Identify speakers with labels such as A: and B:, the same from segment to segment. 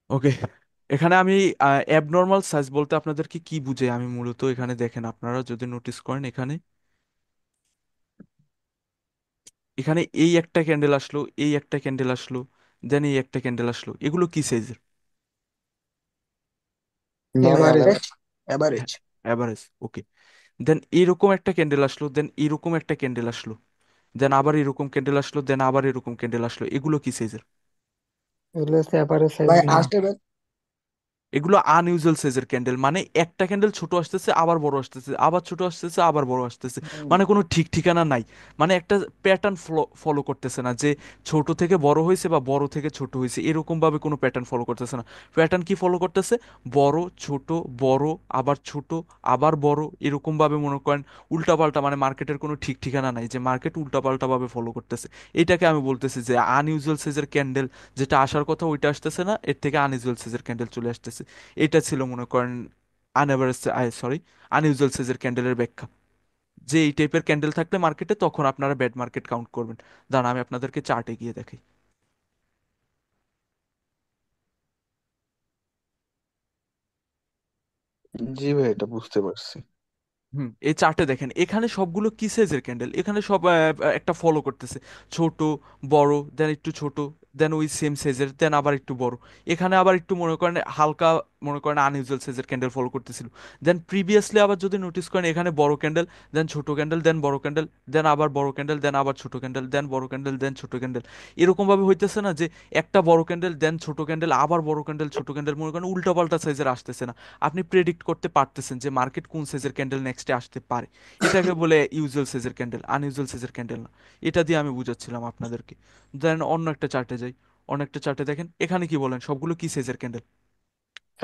A: ওকে, এখানে আমি abnormal size বলতে আপনাদেরকে কি বুঝে আমি মূলত এখানে দেখেন, আপনারা যদি নোটিস করেন এখানে এখানে এই একটা ক্যান্ডেল আসলো, এই একটা ক্যান্ডেল আসলো, দেন এই একটা ক্যান্ডেল আসলো, এগুলো কি সাইজের?
B: Normal
C: average.
B: Average.
C: Average.
A: Average. Okay, then এরকম একটা ক্যান্ডেল আসলো, দেন এরকম একটা ক্যান্ডেল আসলো, দেন আবার এরকম ক্যান্ডেল আসলো, দেন আবার এরকম ক্যান্ডেল আসলো, এগুলো কি সাইজের?
C: এগুলো হচ্ছে এভারেজ সাইজ
B: ভাই
C: না?
B: আনস্টেবল।
A: এগুলো আনইউজুয়াল সাইজের ক্যান্ডেল, মানে একটা ক্যান্ডেল ছোট আসতেছে আবার বড় আসতেছে, আবার ছোট আসতেছে আবার বড় আসতেছে,
B: হুম।
A: মানে কোনো ঠিক ঠিকানা নাই। মানে একটা প্যাটার্ন ফলো করতেছে না যে ছোট থেকে বড় হয়েছে বা বড় থেকে ছোট হয়েছে, এরকম ভাবে কোনো প্যাটার্ন ফলো করতেছে না। প্যাটার্ন কি ফলো করতেছে? বড় ছোট, বড় আবার ছোট, আবার বড়, এরকম ভাবে মনে করেন উল্টাপাল্টা, মানে মার্কেটের কোনো ঠিক ঠিকানা নাই যে মার্কেট উল্টাপাল্টা ভাবে ফলো করতেছে। এটাকে আমি বলতেছি যে আনইউজুয়াল সাইজের ক্যান্ডেল, যেটা আসার কথা ওইটা আসতেছে না, এর থেকে আনইউজুয়াল সাইজের ক্যান্ডেল চলে আসতেছে। এটা ছিল মনে করেন আনএভারেজ, সরি, আনইউজুয়াল সাইজের ক্যান্ডেলের ব্যাখ্যা। যে এই টাইপের ক্যান্ডেল থাকলে মার্কেটে, তখন আপনারা ব্যাড মার্কেট কাউন্ট করবেন। দাঁড়ান আমি আপনাদেরকে চার্টে গিয়ে দেখাই।
D: জি ভাই, এটা বুঝতে পারছি।
A: এই চার্টে দেখেন এখানে সবগুলো কি সাইজের ক্যান্ডেল, এখানে সব একটা ফলো করতেছে। ছোট, বড়, দেন একটু ছোট, দেন ওই সেম সাইজের, দেন আবার একটু বড়। এখানে আবার একটু মনে করেন হালকা, মনে করেন আনইউজুয়াল সাইজের ক্যান্ডেল ফলো করতেছিল। দেন প্রিভিয়াসলি আবার যদি নোটিস করেন এখানে বড় ক্যান্ডেল, দেন ছোট ক্যান্ডেল, দেন বড় ক্যান্ডেল, দেন আবার বড় ক্যান্ডেল, দেন আবার ছোট ক্যান্ডেল, দেন বড় ক্যান্ডেল, দেন ছোট ক্যান্ডেল। এরকম ভাবে হইতেছে না যে একটা বড় ক্যান্ডেল, দেন ছোট ক্যান্ডেল, আবার বড় ক্যান্ডেল, ছোট ক্যান্ডেল, মনে করেন উল্টাপাল্টা সাইজের আসতেছে না। আপনি প্রেডিক্ট করতে পারতেছেন যে মার্কেট কোন সাইজের ক্যান্ডেল নেক্সটে আসতে পারে। এটাকে বলে ইউজুয়াল সাইজের ক্যান্ডেল, আনইউজুয়াল সাইজের ক্যান্ডেল না। এটা দিয়ে আমি বুঝাচ্ছিলাম আপনাদেরকে। দেন অন্য একটা চার্টে যাই। অন্য একটা চার্টে দেখেন এখানে কি বলেন, সবগুলো কি সাইজের ক্যান্ডেল?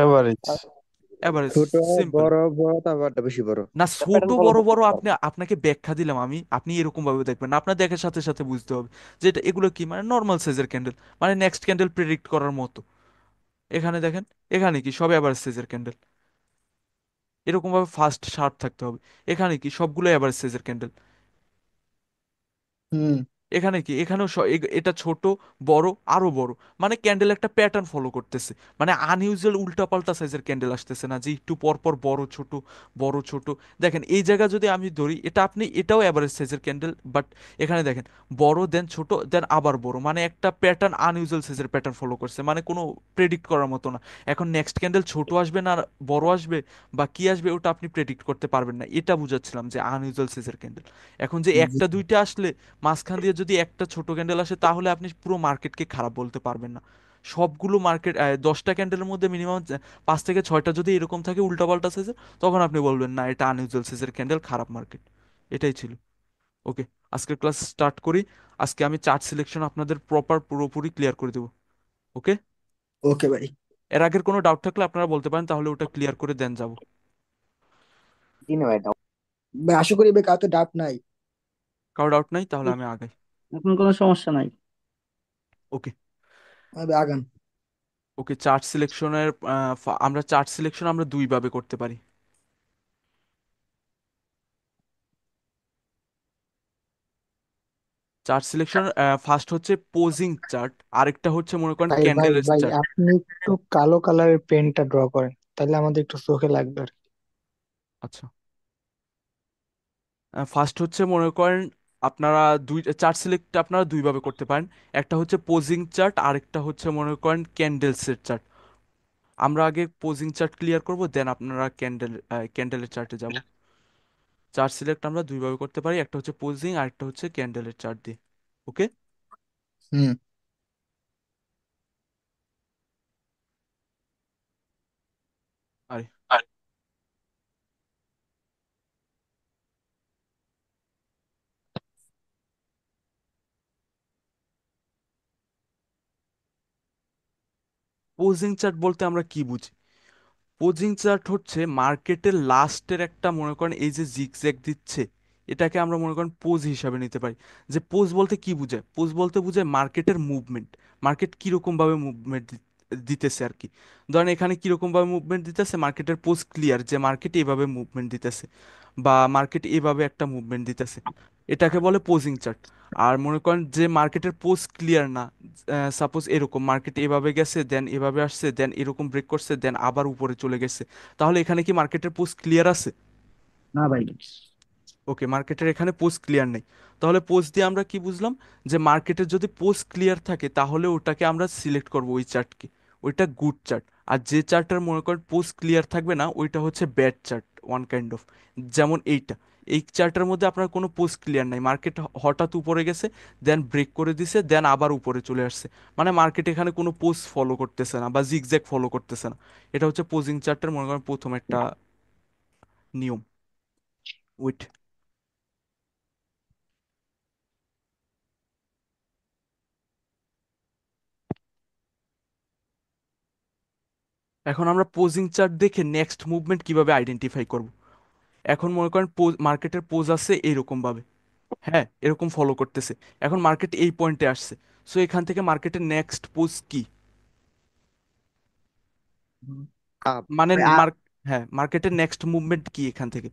D: এভারেজ।
A: এভারেজ।
C: ছোট,
A: সিম্পল।
C: বড়, বড়, তারপরটা বেশি বড়।
A: না,
C: এটা
A: ছোট
C: প্যাটার্ন ফলো
A: বড়
C: করতে
A: বড়
C: পারবে।
A: আপনি, আপনাকে ব্যাখ্যা দিলাম আমি, আপনি এরকম ভাবে দেখবেন না, আপনার দেখার সাথে সাথে বুঝতে হবে যে এটা এগুলো কি, মানে নর্মাল সাইজের ক্যান্ডেল, মানে নেক্সট ক্যান্ডেল প্রেডিক্ট করার মতো। এখানে দেখেন, এখানে কি সব এভারেজ সাইজের ক্যান্ডেল, এরকম ভাবে ফার্স্ট শার্ট থাকতে হবে। এখানে কি সবগুলো এভারেজ সাইজের ক্যান্ডেল।
B: হুম।
A: এখানে কি, এখানেও এটা ছোট, বড়, আরো বড়, মানে ক্যান্ডেল একটা প্যাটার্ন ফলো করতেছে। মানে আনইউজুয়াল উল্টাপাল্টা সাইজের ক্যান্ডেল আসতেছে না যে একটু পর পর বড় ছোট, বড় ছোট। দেখেন এই জায়গা যদি আমি ধরি, এটা আপনি এটাও অ্যাভারেজ সাইজের ক্যান্ডেল, বাট এখানে দেখেন বড়, দেন ছোট, দেন আবার বড়, মানে একটা প্যাটার্ন আনইউজুয়াল সাইজের প্যাটার্ন ফলো করছে, মানে কোনো প্রেডিক্ট করার মতো না। এখন নেক্সট ক্যান্ডেল ছোট আসবে না বড় আসবে বা কি আসবে, ওটা আপনি প্রেডিক্ট করতে পারবেন না। এটা বুঝাচ্ছিলাম যে আনইউজুয়াল সাইজের ক্যান্ডেল। এখন যে
B: জি।
A: একটা দুইটা আসলে, মাঝখান দিয়ে যদি একটা ছোট ক্যান্ডেল আসে, তাহলে আপনি পুরো মার্কেটকে খারাপ বলতে পারবেন না। সবগুলো মার্কেট 10টা ক্যান্ডেলের মধ্যে মিনিমাম 5 থেকে 6টা যদি এরকম থাকে উল্টাপাল্টা সাইজের, তখন আপনি বলবেন না এটা আনইউজুয়াল সাইজের ক্যান্ডেল, খারাপ মার্কেট। এটাই ছিল। ওকে, আজকের ক্লাস স্টার্ট করি। আজকে আমি চার্ট সিলেকশন আপনাদের প্রপার পুরোপুরি ক্লিয়ার করে দেবো। ওকে,
B: ওকে ভাই।
A: এর আগের কোনো ডাউট থাকলে আপনারা বলতে পারেন, তাহলে ওটা ক্লিয়ার করে দেন যাব।
C: জি না ভাই,
B: ভাই আশা করি ভাই কাউকে ডাউট নাই।
A: কারো ডাউট নাই, তাহলে আমি আগাই।
E: এখন কোনো সমস্যা নাই।
A: ওকে।
B: ভাই আগান।
A: ওকে, চার্ট সিলেকশনের আমরা চার্ট সিলেকশন আমরা দুইভাবে করতে পারি। চার্ট সিলেকশন ফার্স্ট হচ্ছে পোজিং চার্ট, আরেকটা হচ্ছে মনে করেন
C: ভাই ভাই
A: ক্যান্ডেলের
C: ভাই
A: চার্ট।
C: আপনি একটু কালো কালারের পেনটা ড্র করেন, তাহলে আমাদের একটু চোখে লাগবে আর কি।
A: আচ্ছা, ফার্স্ট হচ্ছে মনে করেন আপনারা দুই চার্ট সিলেক্ট আপনারা দুইভাবে করতে পারেন। একটা হচ্ছে পোজিং চার্ট, আরেকটা হচ্ছে মনে করেন ক্যান্ডেলসের চার্ট। আমরা আগে পোজিং চার্ট ক্লিয়ার করব, দেন আপনারা ক্যান্ডেলের চার্টে যাব। চার্ট সিলেক্ট আমরা দুইভাবে করতে পারি, একটা হচ্ছে পোজিং, আরেকটা হচ্ছে ক্যান্ডেলের চার্ট দিয়ে। ওকে।
B: হুম।
A: পোজিং চার্ট বলতে আমরা কি বুঝি? পোজিং চার্ট হচ্ছে মার্কেটের লাস্টের একটা, মনে করেন এই যে জিগজ্যাগ দিচ্ছে, এটাকে আমরা মনে করেন পোজ হিসাবে নিতে পারি। যে পোজ বলতে কি বোঝায়? পোজ বলতে বোঝায় মার্কেটের মুভমেন্ট, মার্কেট কিরকম ভাবে মুভমেন্ট দিতেছে আর কি। ধরেন এখানে কিরকম ভাবে মুভমেন্ট দিতেছে, মার্কেটের পোজ ক্লিয়ার যে মার্কেট এভাবে মুভমেন্ট দিতেছে, বা মার্কেট এভাবে একটা মুভমেন্ট দিতেছে। এটাকে বলে পোজিং চার্ট। আর মনে করেন যে মার্কেটের পোজ ক্লিয়ার না, সাপোজ এরকম মার্কেট এভাবে গেছে দেন এভাবে আসছে দেন এরকম ব্রেক করছে দেন আবার উপরে চলে গেছে, তাহলে এখানে কি মার্কেটের পোজ ক্লিয়ার আছে?
B: না ভাই।
A: ওকে, মার্কেটের এখানে পোস্ট ক্লিয়ার নেই। তাহলে পোস্ট দিয়ে আমরা কি বুঝলাম, যে মার্কেটের যদি পোস্ট ক্লিয়ার থাকে তাহলে ওটাকে আমরা সিলেক্ট করব ওই চার্টকে, ওইটা গুড চার্ট। আর যে চার্টের মনে করেন পোস্ট ক্লিয়ার থাকবে না ওইটা হচ্ছে bad chart one kind of. যেমন এইটা, এই চার্টের মধ্যে আপনার কোনো পোস্ট ক্লিয়ার নাই, মার্কেট হঠাৎ উপরে গেছে দেন ব্রেক করে দিছে দেন আবার উপরে চলে আসছে, মানে মার্কেট এখানে কোনো পোস্ট ফলো করতেছে না বা জিগজ্যাগ ফলো করতেছে না। এটা হচ্ছে পোজিং চার্টের মনে করেন প্রথম একটা নিয়ম। উইট, এখন আমরা পোজিং চার্ট দেখে নেক্সট মুভমেন্ট কিভাবে আইডেন্টিফাই করব। এখন মনে করেন মার্কেটের পোজ আছে এইরকম ভাবে, হ্যাঁ এরকম ফলো করতেছে, এখন মার্কেট এই পয়েন্টে আসছে, সো এখান থেকে মার্কেটের নেক্সট পোজ কি,
D: আপ।
A: মানে
B: ভাই
A: হ্যাঁ মার্কেটের নেক্সট মুভমেন্ট কি এখান থেকে।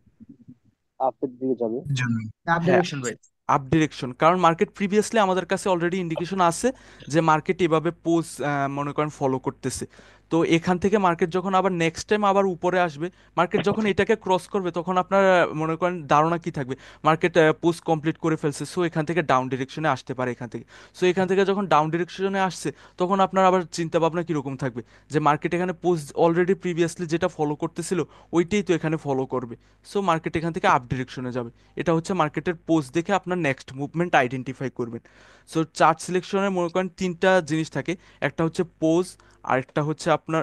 D: আপের দিকে যাবে।
B: জন্য আপ
A: হ্যাঁ,
B: ডিরেকশন ভাই।
A: আপ ডিরেকশন, কারণ মার্কেট প্রিভিয়াসলি আমাদের কাছে অলরেডি ইন্ডিকেশন আছে যে মার্কেট এভাবে পোজ মনে করেন ফলো করতেছে। তো এখান থেকে মার্কেট যখন আবার নেক্সট টাইম আবার উপরে আসবে, মার্কেট যখন এটাকে ক্রস করবে তখন আপনার মনে করেন ধারণা কি থাকবে, মার্কেট পোজ কমপ্লিট করে ফেলছে, সো এখান থেকে ডাউন ডিরেকশনে আসতে পারে এখান থেকে। সো এখান থেকে যখন ডাউন ডিরেকশনে আসছে তখন আপনার আবার চিন্তা ভাবনা কীরকম থাকবে, যে মার্কেট এখানে পোজ অলরেডি প্রিভিয়াসলি যেটা ফলো করতেছিল ওইটাই তো এখানে ফলো করবে, সো মার্কেট এখান থেকে আপ ডিরেকশনে যাবে। এটা হচ্ছে মার্কেটের পোজ দেখে আপনার নেক্সট মুভমেন্ট আইডেন্টিফাই করবেন। সো চার্ট সিলেকশনের মনে করেন তিনটা জিনিস থাকে, একটা হচ্ছে পোজ, আরেকটা হচ্ছে আপনার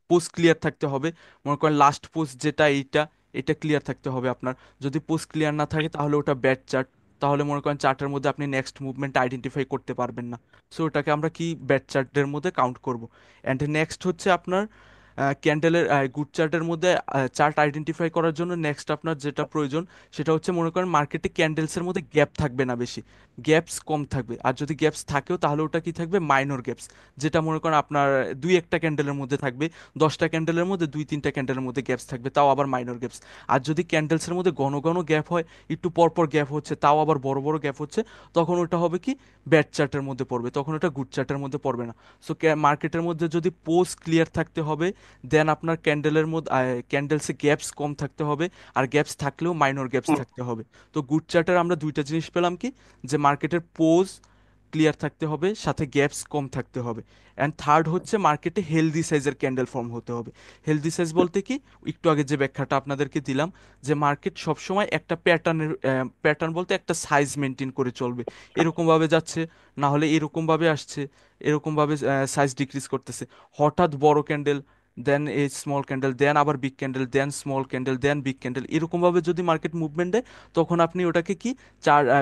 A: পোস্ট ক্লিয়ার থাকতে হবে, মনে করেন লাস্ট পোস্ট যেটা এইটা, এটা ক্লিয়ার থাকতে হবে আপনার। যদি পোস্ট ক্লিয়ার না থাকে তাহলে ওটা ব্যাড চার্ট, তাহলে মনে করেন চার্টের মধ্যে আপনি নেক্সট মুভমেন্ট আইডেন্টিফাই করতে পারবেন না, সো ওটাকে আমরা কি ব্যাড চার্টের মধ্যে কাউন্ট করব। অ্যান্ড নেক্সট হচ্ছে আপনার ক্যান্ডেলের গুড চার্টের মধ্যে চার্ট আইডেন্টিফাই করার জন্য নেক্সট আপনার যেটা প্রয়োজন সেটা হচ্ছে মনে করেন মার্কেটে ক্যান্ডেলসের মধ্যে গ্যাপ থাকবে না বেশি, গ্যাপস কম থাকবে, আর যদি গ্যাপস থাকেও তাহলে ওটা কি থাকবে, মাইনর গ্যাপস, যেটা মনে করেন আপনার দুই একটা ক্যান্ডেলের মধ্যে থাকবে, 10টা ক্যান্ডেলের মধ্যে দুই তিনটা ক্যান্ডেলের মধ্যে গ্যাপস থাকবে, তাও আবার মাইনর গ্যাপস। আর যদি ক্যান্ডেলসের মধ্যে ঘন ঘন গ্যাপ হয়, একটু পর পর গ্যাপ হচ্ছে তাও আবার বড় বড় গ্যাপ হচ্ছে, তখন ওটা হবে কি, ব্যাড চার্টের মধ্যে পড়বে, তখন ওটা গুড চার্টের মধ্যে পড়বে না। সো মার্কেটের মধ্যে যদি পোজ ক্লিয়ার থাকতে হবে, দেন আপনার ক্যান্ডেলের মধ্যে ক্যান্ডেলসে গ্যাপস কম থাকতে হবে, আর গ্যাপস থাকলেও মাইনর গ্যাপস থাকতে হবে। তো গুড চার্টের আমরা দুইটা জিনিস পেলাম কি, যে মার্কেটের পোজ ক্লিয়ার থাকতে হবে সাথে গ্যাপস কম থাকতে হবে, অ্যান্ড থার্ড হচ্ছে মার্কেটে হেলদি সাইজের ক্যান্ডেল ফর্ম হতে হবে। হেলদি সাইজ বলতে কি, একটু আগে যে ব্যাখ্যাটা আপনাদেরকে দিলাম, যে মার্কেট সবসময় একটা প্যাটার্নের, প্যাটার্ন বলতে একটা সাইজ মেনটেন করে চলবে, এরকমভাবে যাচ্ছে, না হলে এরকমভাবে আসছে, এরকমভাবে সাইজ ডিক্রিজ করতেছে, হঠাৎ বড় candle then a small candle then আবার big candle then small candle then big candle, এরকমভাবে যদি মার্কেট মুভমেন্ট দেয় তখন আপনি ওটাকে কি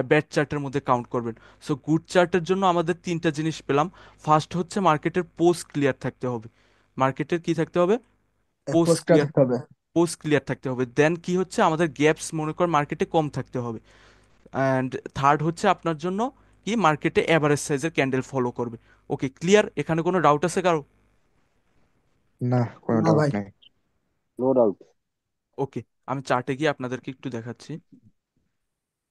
A: ব্যাড চার্টের মধ্যে কাউন্ট করবেন। সো গুড চার্টের জন্য আমাদের তিনটা জিনিস পেলাম। ফার্স্ট হচ্ছে মার্কেটের পোস্ট ক্লিয়ার থাকতে হবে, মার্কেটের কি থাকতে হবে, পোস্ট
B: পোস্টার
A: ক্লিয়ার,
B: থাকতে হবে।
A: পোস্ট ক্লিয়ার থাকতে হবে, দেন কি হচ্ছে আমাদের গ্যাপস মনে কর মার্কেটে কম থাকতে হবে, অ্যান্ড থার্ড হচ্ছে আপনার জন্য কি, মার্কেটে অ্যাভারেজ সাইজের ক্যান্ডেল ফলো করবে। ওকে ক্লিয়ার, এখানে কোনো ডাউট আছে কারো?
D: না, কোনো
B: না
D: ডাউট
B: ভাই।
D: নাই। No doubt.
A: ওকে, আমি চার্টে গিয়ে আপনাদেরকে একটু দেখাচ্ছি,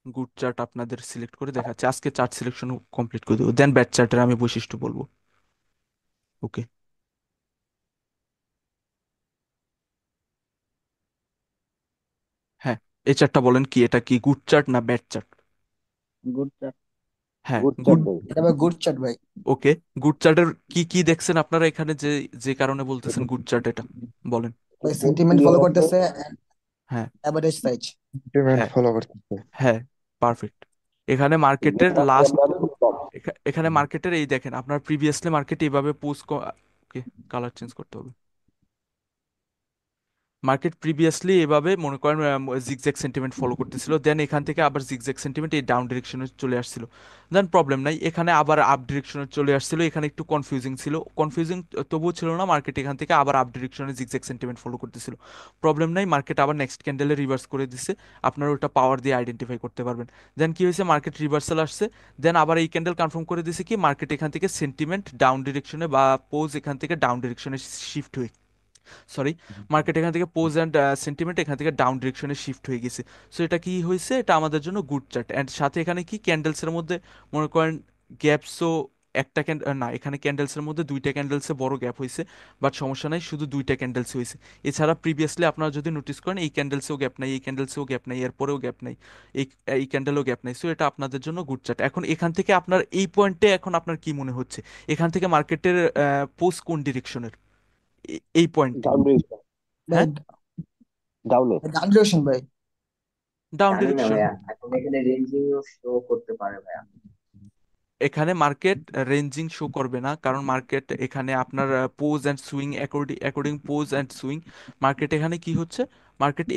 A: গুড চার্ট আপনাদের সিলেক্ট করে দেখাচ্ছি, আজকে চার্ট সিলেকশন কমপ্লিট করে দেবো, দেন ব্যাড চার্টের আমি বৈশিষ্ট্য বলবো। ওকে, হ্যাঁ, এই চার্টটা বলেন কি, এটা কি গুড চার্ট না ব্যাড চার্ট?
B: Good chart.
A: হ্যাঁ
D: গুড চার্ট
A: গুড।
D: ভাই।
B: এটা ভাই গুড চার্ট ভাই।
A: ওকে, গুড চার্টের কি কি দেখছেন আপনারা এখানে, যে যে কারণে বলতেছেন গুড চার্ট এটা, বলেন।
B: ভাই
D: পোস্ট
B: সেন্টিমেন্ট ফলো
D: ক্লিয়ার আছে।
B: করতেছে,
A: হ্যাঁ,
B: এভারেজ সাইজ।
D: পেমেন্ট
A: হ্যাঁ,
D: ফলো করতেছে।
A: হ্যাঁ, পারফেক্ট। এখানে মার্কেটের
D: এগুলো
A: লাস্ট,
D: আপনার top।
A: এখানে মার্কেটের এই দেখেন আপনার প্রিভিয়াসলি মার্কেট এইভাবে পোস্ট, ওকে কালার চেঞ্জ করতে হবে, মার্কেট প্রিভিয়াসলি এভাবে মনে করেন জিগজ্যাগ সেন্টিমেন্ট ফলো করতেছিল, দেন এখান থেকে আবার জিগজ্যাগ সেন্টিমেন্ট এই ডাউন ডিরেকশনে চলে আসছিল, দেন প্রবলেম নাই, এখানে আবার আপ ডিরেকশনে চলে আসছিল, এখানে একটু কনফিউজিং ছিল, কনফিউজিং তবুও ছিল না, মার্কেট এখান থেকে আবার আপ ডিরেকশনে জিগজ্যাগ সেন্টিমেন্ট ফলো করতেছিল, প্রবলেম নাই, মার্কেট আবার নেক্সট ক্যান্ডেলে রিভার্স করে দিছে, আপনারা ওটা পাওয়ার দিয়ে আইডেন্টিফাই করতে পারবেন। দেন কি হয়েছে, মার্কেট রিভার্সাল আসছে, দেন আবার এই ক্যান্ডেল কনফার্ম করে দিছে কি মার্কেট এখান থেকে সেন্টিমেন্ট ডাউন ডিরেকশনে বা পোজ এখান থেকে ডাউন ডিরেকশনে শিফট হয়ে সরি, মার্কেট এখান থেকে পোজ অ্যান্ড সেন্টিমেন্ট এখান থেকে ডাউন ডিরেকশনে শিফট হয়ে গেছে। সো এটা কি হয়েছে, এটা আমাদের জন্য গুড চার্ট। অ্যান্ড সাথে এখানে কি ক্যান্ডেলসের মধ্যে মনে করেন গ্যাপসও একটা না, এখানে ক্যান্ডেলসের মধ্যে দুইটা ক্যান্ডেলসে বড় গ্যাপ হয়েছে, বাট সমস্যা নাই, শুধু দুইটা ক্যান্ডেলস হয়েছে। এছাড়া প্রিভিয়াসলি আপনারা যদি নোটিস করেন এই ক্যান্ডেলসেও গ্যাপ নাই, এই ক্যান্ডেলসেও গ্যাপ নাই, এরপরেও গ্যাপ নাই, এই এই ক্যান্ডেলও গ্যাপ নাই। সো এটা আপনাদের জন্য গুড চার্ট। এখন এখান থেকে আপনার এই পয়েন্টে এখন আপনার কি মনে হচ্ছে, এখান থেকে মার্কেটের পোজ কোন ডিরেকশনের এই পয়েন্টে?
D: Down direction.
B: ভাই
A: হ্যাঁ,
D: ডাউনে।
B: ডান ডিরেকশন ভাই।
A: ডাউন
E: জানি না
A: ডিরেকশন।
E: ভাইয়া, এখন এখানে রেঞ্জিংও শো করতে পারে ভাইয়া।
A: এখানে মার্কেট রেঞ্জিং শো করবে না, কারণ মার্কেট এখানে আপনার pose and swing, according pose and swing market এখানে কি হচ্ছে, মার্কেট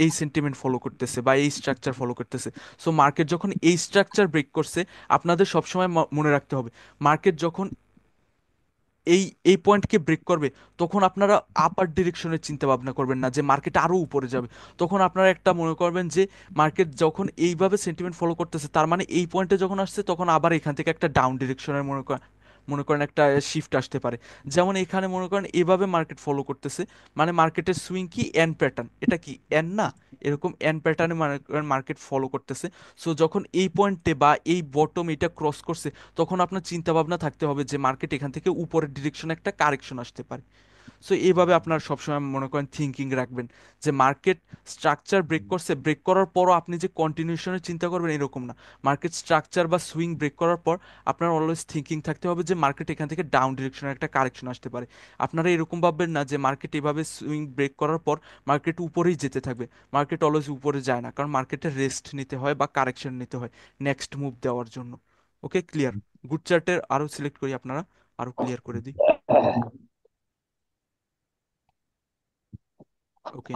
A: এই সেন্টিমেন্ট ফলো করতেছে বা এই স্ট্রাকচার ফলো করতেছে। সো মার্কেট যখন এই স্ট্রাকচার ব্রেক করছে, আপনাদের সবসময় মনে রাখতে হবে, মার্কেট যখন এই এই পয়েন্টকে ব্রেক করবে, তখন আপনারা আপার ডিরেকশনে চিন্তা ভাবনা করবেন না যে মার্কেট আরো উপরে যাবে। তখন আপনারা একটা মনে করবেন যে মার্কেট যখন এইভাবে সেন্টিমেন্ট ফলো করতেছে, তার মানে এই পয়েন্টে যখন আসছে তখন আবার এখান থেকে একটা ডাউন ডিরেকশনের মনে করেন একটা শিফট আসতে পারে। যেমন এখানে মনে করেন এভাবে মার্কেট ফলো করতেছে, মানে মার্কেটের সুইং কি এন প্যাটার্ন, এটা কি এন না, এরকম এন প্যাটার্নে মার্কেট ফলো করতেছে। সো যখন এই পয়েন্টে বা এই বটম এটা ক্রস করছে, তখন আপনার চিন্তা ভাবনা থাকতে হবে যে মার্কেট এখান থেকে উপরের ডিরেকশনে একটা কারেকশন আসতে পারে। সো এইভাবে আপনার সবসময় মনে করেন থিঙ্কিং রাখবেন যে মার্কেট স্ট্রাকচার ব্রেক করছে, ব্রেক করার পরও আপনি যে কন্টিনিউশনের চিন্তা করবেন এরকম না। মার্কেট স্ট্রাকচার বা সুইং ব্রেক করার পর আপনার অলওয়েজ থিঙ্কিং থাকতে হবে যে মার্কেট এখান থেকে ডাউন ডিরেকশনের একটা কারেকশন আসতে পারে। আপনারা এরকম ভাববেন না যে মার্কেট এভাবে সুইং ব্রেক করার পর মার্কেট উপরেই যেতে থাকবে। মার্কেট অলওয়েজ উপরে যায় না, কারণ মার্কেটে রেস্ট নিতে হয় বা কারেকশন নিতে হয় নেক্সট মুভ দেওয়ার জন্য। ওকে, ক্লিয়ার? গুড চার্টের আরও সিলেক্ট করি, আপনারা আরও ক্লিয়ার করে দিই। ওকে,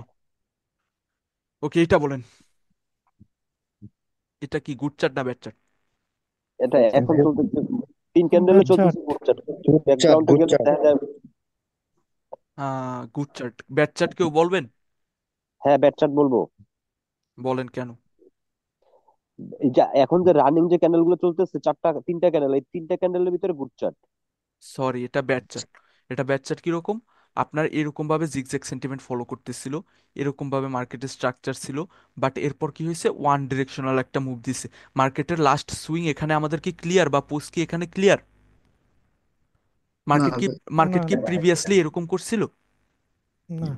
A: ওকে, এটা বলেন, এটা কি গুড চার্ট না ব্যাড চার্ট?
D: এটা এখন চলতেছে, তিন ক্যান্ডেলে
C: গুড চার্ট।
D: চলতেছে গুড চার্ট।
C: গুড চার্ট,
D: ব্যাকগ্রাউন্ডে
C: গুড
D: গেলে
C: চার্ট।
D: দেখা যায়।
A: Good chart. ব্যাড চার্ট কেউ বলবেন?
D: হ্যাঁ, ব্যাট চার্ট বলবো।
A: বলেন কেন?
D: এই যে এখন যে রানিং যে ক্যান্ডেল গুলো চলতেছে, তিনটা ক্যান্ডেল, এই তিনটা ক্যান্ডেলের ভিতরে গুড চার্ট।
A: সরি, এটা ব্যাড চার্ট। এটা ব্যাড চার্ট কিরকম, আপনার এরকম ভাবে জিগজ্যাগ সেন্টিমেন্ট ফলো করতেছিল, এরকম ভাবে মার্কেটের স্ট্রাকচার ছিল, বাট এরপর কি হয়েছে, ওয়ান ডিরেকশনাল একটা মুভ দিছে। মার্কেটের লাস্ট সুইং এখানে আমাদের কি ক্লিয়ার, বা পোস্ট কি এখানে ক্লিয়ার?
B: না
A: মার্কেট কি
B: ভাই।
C: না,
A: মার্কেট কি
C: না,
A: প্রিভিয়াসলি এরকম করছিল?
C: না।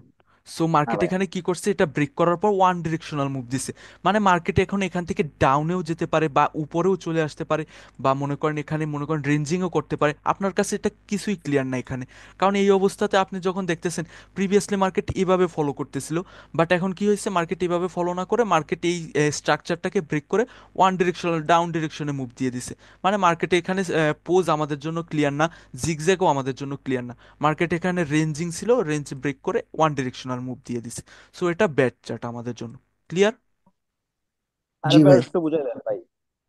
A: সো
E: না
A: মার্কেট
E: ভাইয়া।
A: এখানে কি করছে, এটা ব্রেক করার পর ওয়ান ডিরেকশনাল মুভ দিছে। মানে মার্কেট এখন এখান থেকে ডাউনেও যেতে পারে বা উপরেও চলে আসতে পারে, বা মনে করেন এখানে মনে করেন রেঞ্জিংও করতে পারে। আপনার কাছে এটা কিছুই ক্লিয়ার না এখানে, কারণ এই অবস্থাতে আপনি যখন দেখতেছেন প্রিভিয়াসলি মার্কেট এভাবে ফলো করতেছিল, বাট এখন কি হয়েছে, মার্কেট এভাবে ফলো না করে মার্কেট এই স্ট্রাকচারটাকে ব্রেক করে ওয়ান ডিরেকশনাল ডাউন ডিরেকশনে মুভ দিয়ে দিছে। মানে মার্কেটে এখানে পোজ আমাদের জন্য ক্লিয়ার না, জিগজ্যাগও আমাদের জন্য ক্লিয়ার না। মার্কেট এখানে রেঞ্জিং ছিল, রেঞ্জ ব্রেক করে ওয়ান ডিরেকশনাল মুভ দিয়ে দিছে। সো এটা ব্যাড চার্ট আমাদের জন্য। ক্লিয়ার?
B: জি
D: আরেকবার
B: ভাই।
D: একটু বুঝাই দেন ভাই।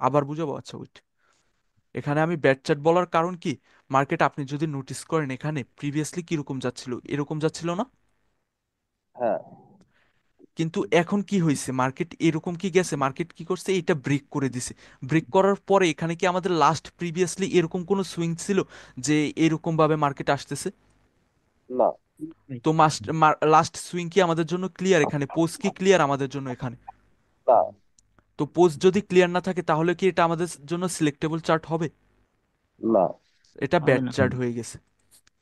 A: আবার বুঝাবো, আচ্ছা ওইট। এখানে আমি ব্যাড চার্ট বলার কারণ কি, মার্কেট আপনি যদি নোটিস করেন এখানে প্রিভিয়াসলি কিরকম যাচ্ছিল, এরকম যাচ্ছিল না?
D: হ্যাঁ।
A: কিন্তু এখন কি হয়েছে, মার্কেট এরকম কি গেছে, মার্কেট কি করছে, এটা ব্রেক করে দিছে। ব্রেক করার পরে এখানে কি আমাদের লাস্ট প্রিভিয়াসলি এরকম কোনো সুইং ছিল যে এরকম ভাবে মার্কেট আসতেছে?
D: না।
A: তো লাস্ট সুইং কি আমাদের জন্য ক্লিয়ার, এখানে পোস্ট কি ক্লিয়ার আমাদের জন্য এখানে?
D: না।
A: তো পোস্ট যদি ক্লিয়ার না থাকে তাহলে কি এটা আমাদের জন্য সিলেক্টেবল চার্ট হবে?
D: না।
A: এটা
B: হবে
A: ব্যাড
B: না।
A: চার্ট হয়ে গেছে।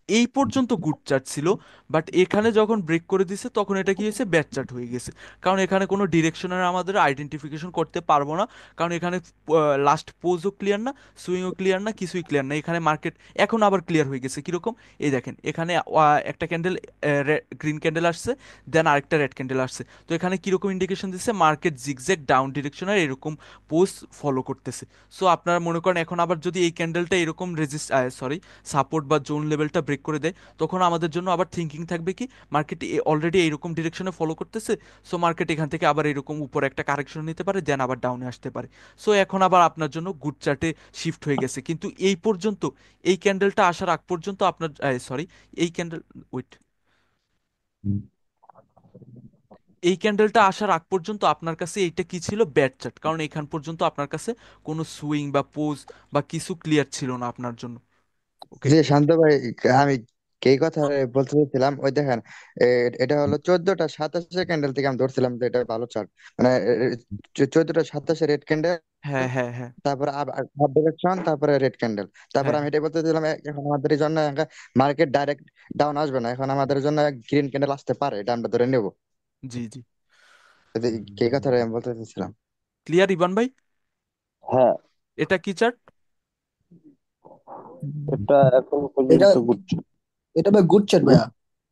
A: এই পর্যন্ত গুড চার্ট ছিল, বাট এখানে যখন ব্রেক করে দিছে তখন এটা কি হয়েছে, ব্যাড চার্ট হয়ে গেছে। কারণ এখানে কোনো ডিরেকশনের আমাদের আইডেন্টিফিকেশন করতে পারবো না, কারণ এখানে লাস্ট পোজও ক্লিয়ার না, সুইংও ক্লিয়ার না, কিছুই ক্লিয়ার না। এখানে মার্কেট এখন আবার ক্লিয়ার হয়ে গেছে কিরকম, এই দেখেন এখানে একটা ক্যান্ডেল গ্রিন ক্যান্ডেল আসছে, দেন আরেকটা রেড ক্যান্ডেল আসছে। তো এখানে কিরকম ইন্ডিকেশন দিচ্ছে, মার্কেট জিগজ্যাগ ডাউন ডিরেকশনের এরকম পোজ ফলো করতেছে। সো আপনারা মনে করেন এখন আবার যদি এই ক্যান্ডেলটা এরকম সরি সাপোর্ট বা জোন লেভেলটা ব্রেক করে দেয়, তখন আমাদের জন্য আবার থিঙ্কিং থাকবে কি, মার্কেট অলরেডি এইরকম ডিরেকশনে ফলো করতেছে। সো মার্কেট এখান থেকে আবার এরকম উপরে একটা কারেকশন নিতে পারে, দেন আবার ডাউনে আসতে পারে। সো এখন আবার আপনার জন্য গুড চার্টে শিফট হয়ে গেছে। কিন্তু এই পর্যন্ত, এই ক্যান্ডেলটা আসার আগ পর্যন্ত আপনার সরি, এই ক্যান্ডেল ওয়েট, এই ক্যান্ডেলটা আসার আগ পর্যন্ত আপনার কাছে এইটা কি ছিল, ব্যাড চার্ট, কারণ এখান পর্যন্ত আপনার কাছে কোনো সুইং বা পোজ বা কিছু ক্লিয়ার ছিল না আপনার জন্য। ওকে,
F: যে শান্ত ভাই, আমি এই কথা বলতে চাইছিলাম, ওই দেখেন, এটা হলো 14টা 27 ক্যান্ডেল থেকে আমি ধরছিলাম যে এটা ভালো চার্ট। মানে 14টা 27 রেড ক্যান্ডেল,
A: হ্যাঁ হ্যাঁ হ্যাঁ।
F: তারপরে আপ ডিরেকশন, তারপরে রেড ক্যান্ডেল। তারপরে
A: হ্যাঁ
F: আমি এটাই বলতে চাইছিলাম, এখন আমাদের জন্য মার্কেট ডাইরেক্ট ডাউন আসবে না, এখন আমাদের জন্য গ্রিন ক্যান্ডেল আসতে পারে, এটা আমরা ধরে নেবো।
A: জি জি।
F: এই কথাটা আমি বলতে চাইছিলাম।
A: ক্লিয়ার ইভান ভাই?
D: হ্যাঁ,
A: এটা কি চার্ট?
D: এটা এখন
B: এটা
D: পর্যন্ত বুঝছো।
B: এটা ভাই গুড চ্যাট
F: গুড
B: ভাইয়া।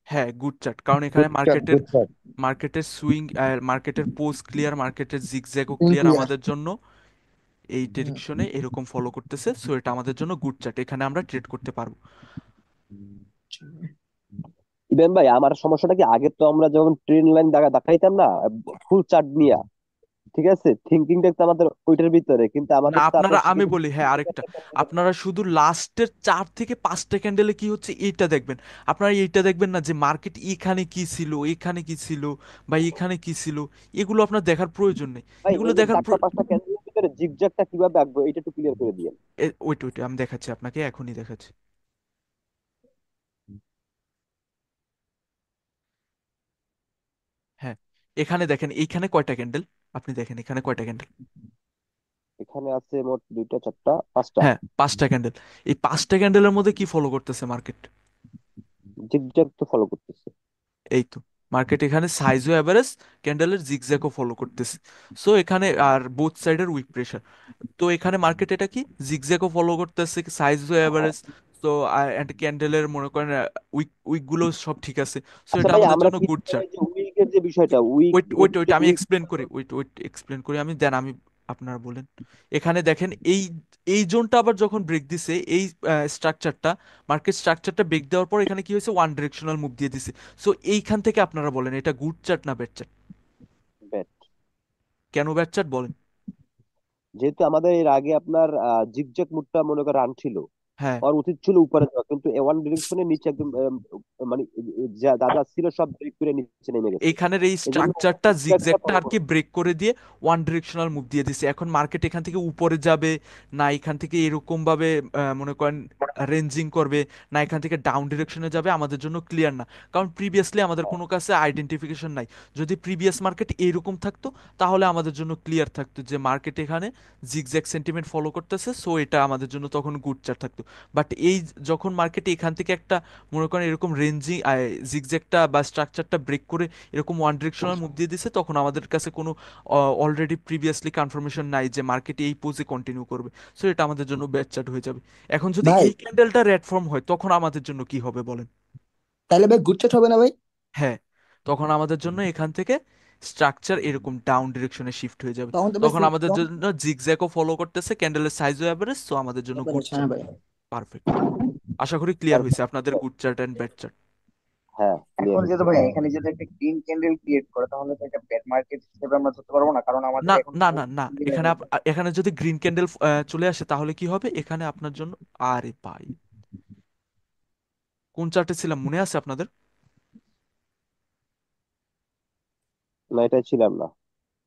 A: হ্যাঁ গুড চার্ট, কারণ এখানে
F: গুড চার্ট,
A: মার্কেটের
F: গুড চার্ট।
A: মার্কেটের সুইং, মার্কেটের পোস্ট ক্লিয়ার, মার্কেটের জিগজ্যাগও
B: পিন
A: ক্লিয়ার
B: ক্লিয়ার।
A: আমাদের জন্য। এই ডিরেকশনে এরকম ফলো করতেছে, সো এটা আমাদের জন্য গুড চার্ট, এখানে আমরা ট্রেড করতে পারবো।
D: ইবেন ভাই, আমার সমস্যাটা কি, আগে তো আমরা যখন ট্রেন লাইন দেখাইতাম না ফুল চার্ট নিয়ে, ঠিক আছে, থিঙ্কিংটা একটু আমাদের ওইটার ভিতরে, কিন্তু
A: না
D: আমাদের তো
A: আপনারা,
D: আপনার
A: আমি
D: শিখে
A: বলি হ্যাঁ আরেকটা, আপনারা শুধু লাস্টের 4 থেকে 5টা ক্যান্ডেলে কি হচ্ছে এইটা দেখবেন। আপনারা এইটা দেখবেন না যে মার্কেট এখানে কি ছিল, এখানে কি ছিল, বা এখানে কি ছিল। এগুলো আপনার দেখার প্রয়োজন নেই।
D: ভাই,
A: এগুলো
D: এই যে
A: দেখার
D: 4টা 5টা ক্যান্ডেলের ভিতরে জিগজ্যাগটা কিভাবে আঁকবো এটা একটু ক্লিয়ার করে দিয়ে।
A: ওইট ওইট আমি দেখাচ্ছি আপনাকে, এখনই দেখাচ্ছি। হ্যাঁ, এখানে দেখেন এইখানে কয়টা ক্যান্ডেল, আপনি দেখেন এখানে কয়টা ক্যান্ডেল।
D: এখানে আছে মোট 2টা 4টা 5টা
A: হ্যাঁ 5টা ক্যান্ডেল। এই 5টা ক্যান্ডেলের মধ্যে কি ফলো করতেছে মার্কেট?
D: জিগজ্যাগ তো ফলো করতেছে।
A: এই তো, মার্কেট এখানে সাইজও অ্যাভারেজ, ক্যান্ডেলের জিগজ্যাগও ফলো করতেছে। সো এখানে আর বোথ সাইডের উইক প্রেশার। তো এখানে মার্কেট এটা কি জিগজ্যাগও ফলো করতেছে, সাইজও অ্যাভারেজ। তো অ্যান্ড ক্যান্ডেলের মনে করেন উইক উইকগুলো সব ঠিক আছে। সো
D: আচ্ছা
A: এটা
D: ভাই,
A: আমাদের
D: আমরা
A: জন্য
D: কি
A: গুড চার্ট।
D: এই যে উইকের যে বিষয়টা, উইক
A: ওয়েট ওয়েট ওয়েট
D: যে
A: আমি
D: উইক
A: এক্সপ্লেন করি, ওয়েট ওয়েট এক্সপ্লেন করি আমি, দেন আমি, আপনারা বলেন। এখানে দেখেন এই এই জোনটা আবার যখন ব্রেক দিছে, এই স্ট্রাকচারটা, মার্কেট স্ট্রাকচারটা ব্রেক দেওয়ার পর এখানে কি হয়েছে, ওয়ান ডিরেকশনাল মুভ দিয়ে দিছে। সো এইখান থেকে আপনারা বলেন এটা গুড চার্ট না ব্যাড চার্ট?
D: ব্যাট,
A: কেন ব্যাড চার্ট বলেন?
D: যেহেতু আমাদের এর আগে আপনার জিগজ্যাগ মুডটা মনে করেন রান ছিল,
A: হ্যাঁ,
D: আর উচিত ছিল উপরে যাওয়া, কিন্তু ওয়ান ডিরেকশনের নিচে একদম মানে যা যা যা ছিল সব ব্রেক করে নিচে নেমে গেছে।
A: এইখানের এই
D: এই জন্য
A: স্ট্রাকচারটা
D: জিগজ্যাগটা
A: জিগজ্যাগটা
D: ফলো
A: আর কি
D: করবে।
A: ব্রেক করে দিয়ে ওয়ান ডিরেকশনাল মুভ দিয়ে দিছে। এখন মার্কেট এখান থেকে উপরে যাবে, না এখান থেকে এরকম ভাবে মনে করেন রেঞ্জিং করবে, না এখান থেকে ডাউন ডিরেকশনে যাবে, আমাদের জন্য ক্লিয়ার না। কারণ প্রিভিয়াসলি আমাদের কোনো কাছে আইডেন্টিফিকেশন নাই। যদি প্রিভিয়াস মার্কেট এইরকম থাকতো তাহলে আমাদের জন্য ক্লিয়ার থাকতো যে মার্কেট এখানে জিগজ্যাগ সেন্টিমেন্ট ফলো করতেছে, সো এটা আমাদের জন্য তখন গুড চার্ট থাকতো। বাট এই যখন মার্কেট এখান থেকে একটা মনে করেন এরকম রেঞ্জিং জিগজ্যাগটা বা স্ট্রাকচারটা ব্রেক করে এরকম ওয়ান ডিরেকশনাল মুভ দিয়ে দিছে, তখন আমাদের কাছে কোনো অলরেডি প্রিভিয়াসলি কনফার্মেশন নাই যে মার্কেট এই পোজে কন্টিনিউ করবে। সো এটা আমাদের জন্য ব্যাড চার্ট হয়ে যাবে। এখন যদি
B: ভাই
A: এই ক্যান্ডেলটা রেড ফর্ম হয় তখন আমাদের জন্য কি হবে বলেন?
B: তাহলে ভাই গুড চ্যাট হবে না ভাই?
A: হ্যাঁ, তখন আমাদের জন্য এখান থেকে স্ট্রাকচার এরকম ডাউন ডিরেকশনে শিফট হয়ে যাবে।
B: তখন তো ভাই
A: তখন আমাদের জন্য জিগজ্যাগও ফলো করতেছে, ক্যান্ডেলের সাইজও অ্যাভারেজ, সো আমাদের জন্য গুড
B: হ্যাঁ
A: চার্ট।
B: ভাই।
A: পারফেক্ট। আশা করি ক্লিয়ার হয়েছে আপনাদের good chart and bad chart.
D: হ্যাঁ,
E: এখন
D: ক্লিয়ার
E: যেহেতু
D: হয়েছে।
E: ভাই এখানে যদি একটা গ্রিন ক্যান্ডেল ক্রিয়েট করে তাহলে তো এটা ব্যাড মার্কেট হিসেবে আমরা ধরতে পারবো না, কারণ আমাদের
A: না
E: এখন
A: না না
E: post
A: না,
E: clear
A: এখানে
E: হয়েছে।
A: এখানে যদি গ্রিন ক্যান্ডেল চলে আসে তাহলে কি হবে এখানে আপনার জন্য? আরে ভাই, কোন চার্টে ছিলাম মনে আছে আপনাদের?
D: না, এটা ছিলাম না।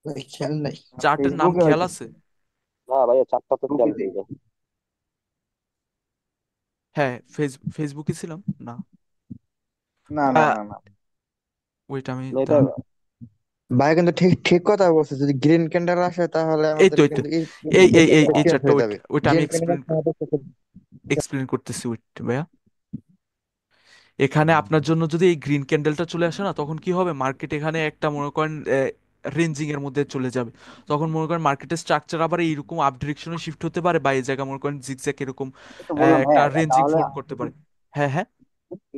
B: ভাই খেয়াল নাই।
A: চার্টের নাম
E: ফেসবুকে
A: খেয়াল
E: হয়তো,
A: আছে?
D: না ভাইয়া, 4টা তো খেয়াল
E: ফেসবুকে।
D: নেই ভাই।
A: হ্যাঁ ফেসবুকে ছিলাম না।
E: না না না না।
A: ওইটা আমি
D: না, এটা
A: তাহলে,
F: ভাই কিন্তু ঠিক ঠিক কথা বলছে, যদি গ্রিন ক্যান্ডেল আসে তাহলে
A: এই তো
F: আমাদের
A: এই তো
F: কিন্তু
A: এই
F: চেঞ্জ
A: চার্টটা,
F: হয়ে
A: ওইটা
F: যাবে।
A: ওইটা আমি
F: গ্রিন ক্যান্ডেল আমাদের কাছে।
A: এক্সপ্লেন করতেছি, ওইট ভাইয়া। এখানে আপনার জন্য যদি এই গ্রিন ক্যান্ডেলটা চলে আসে না, তখন কি হবে, মার্কেট এখানে একটা মনে করেন রেঞ্জিং এর মধ্যে চলে যাবে। তখন মনে করেন মার্কেটের স্ট্রাকচার আবার এইরকম আপ ডিরেকশনে শিফট হতে পারে, বা এই জায়গা মনে করেন জিগজ্যাগ এরকম
E: তো বললাম
A: একটা
E: ভাইয়া,
A: রেঞ্জিং
E: তাহলে
A: ফর্ম করতে পারে। হ্যাঁ হ্যাঁ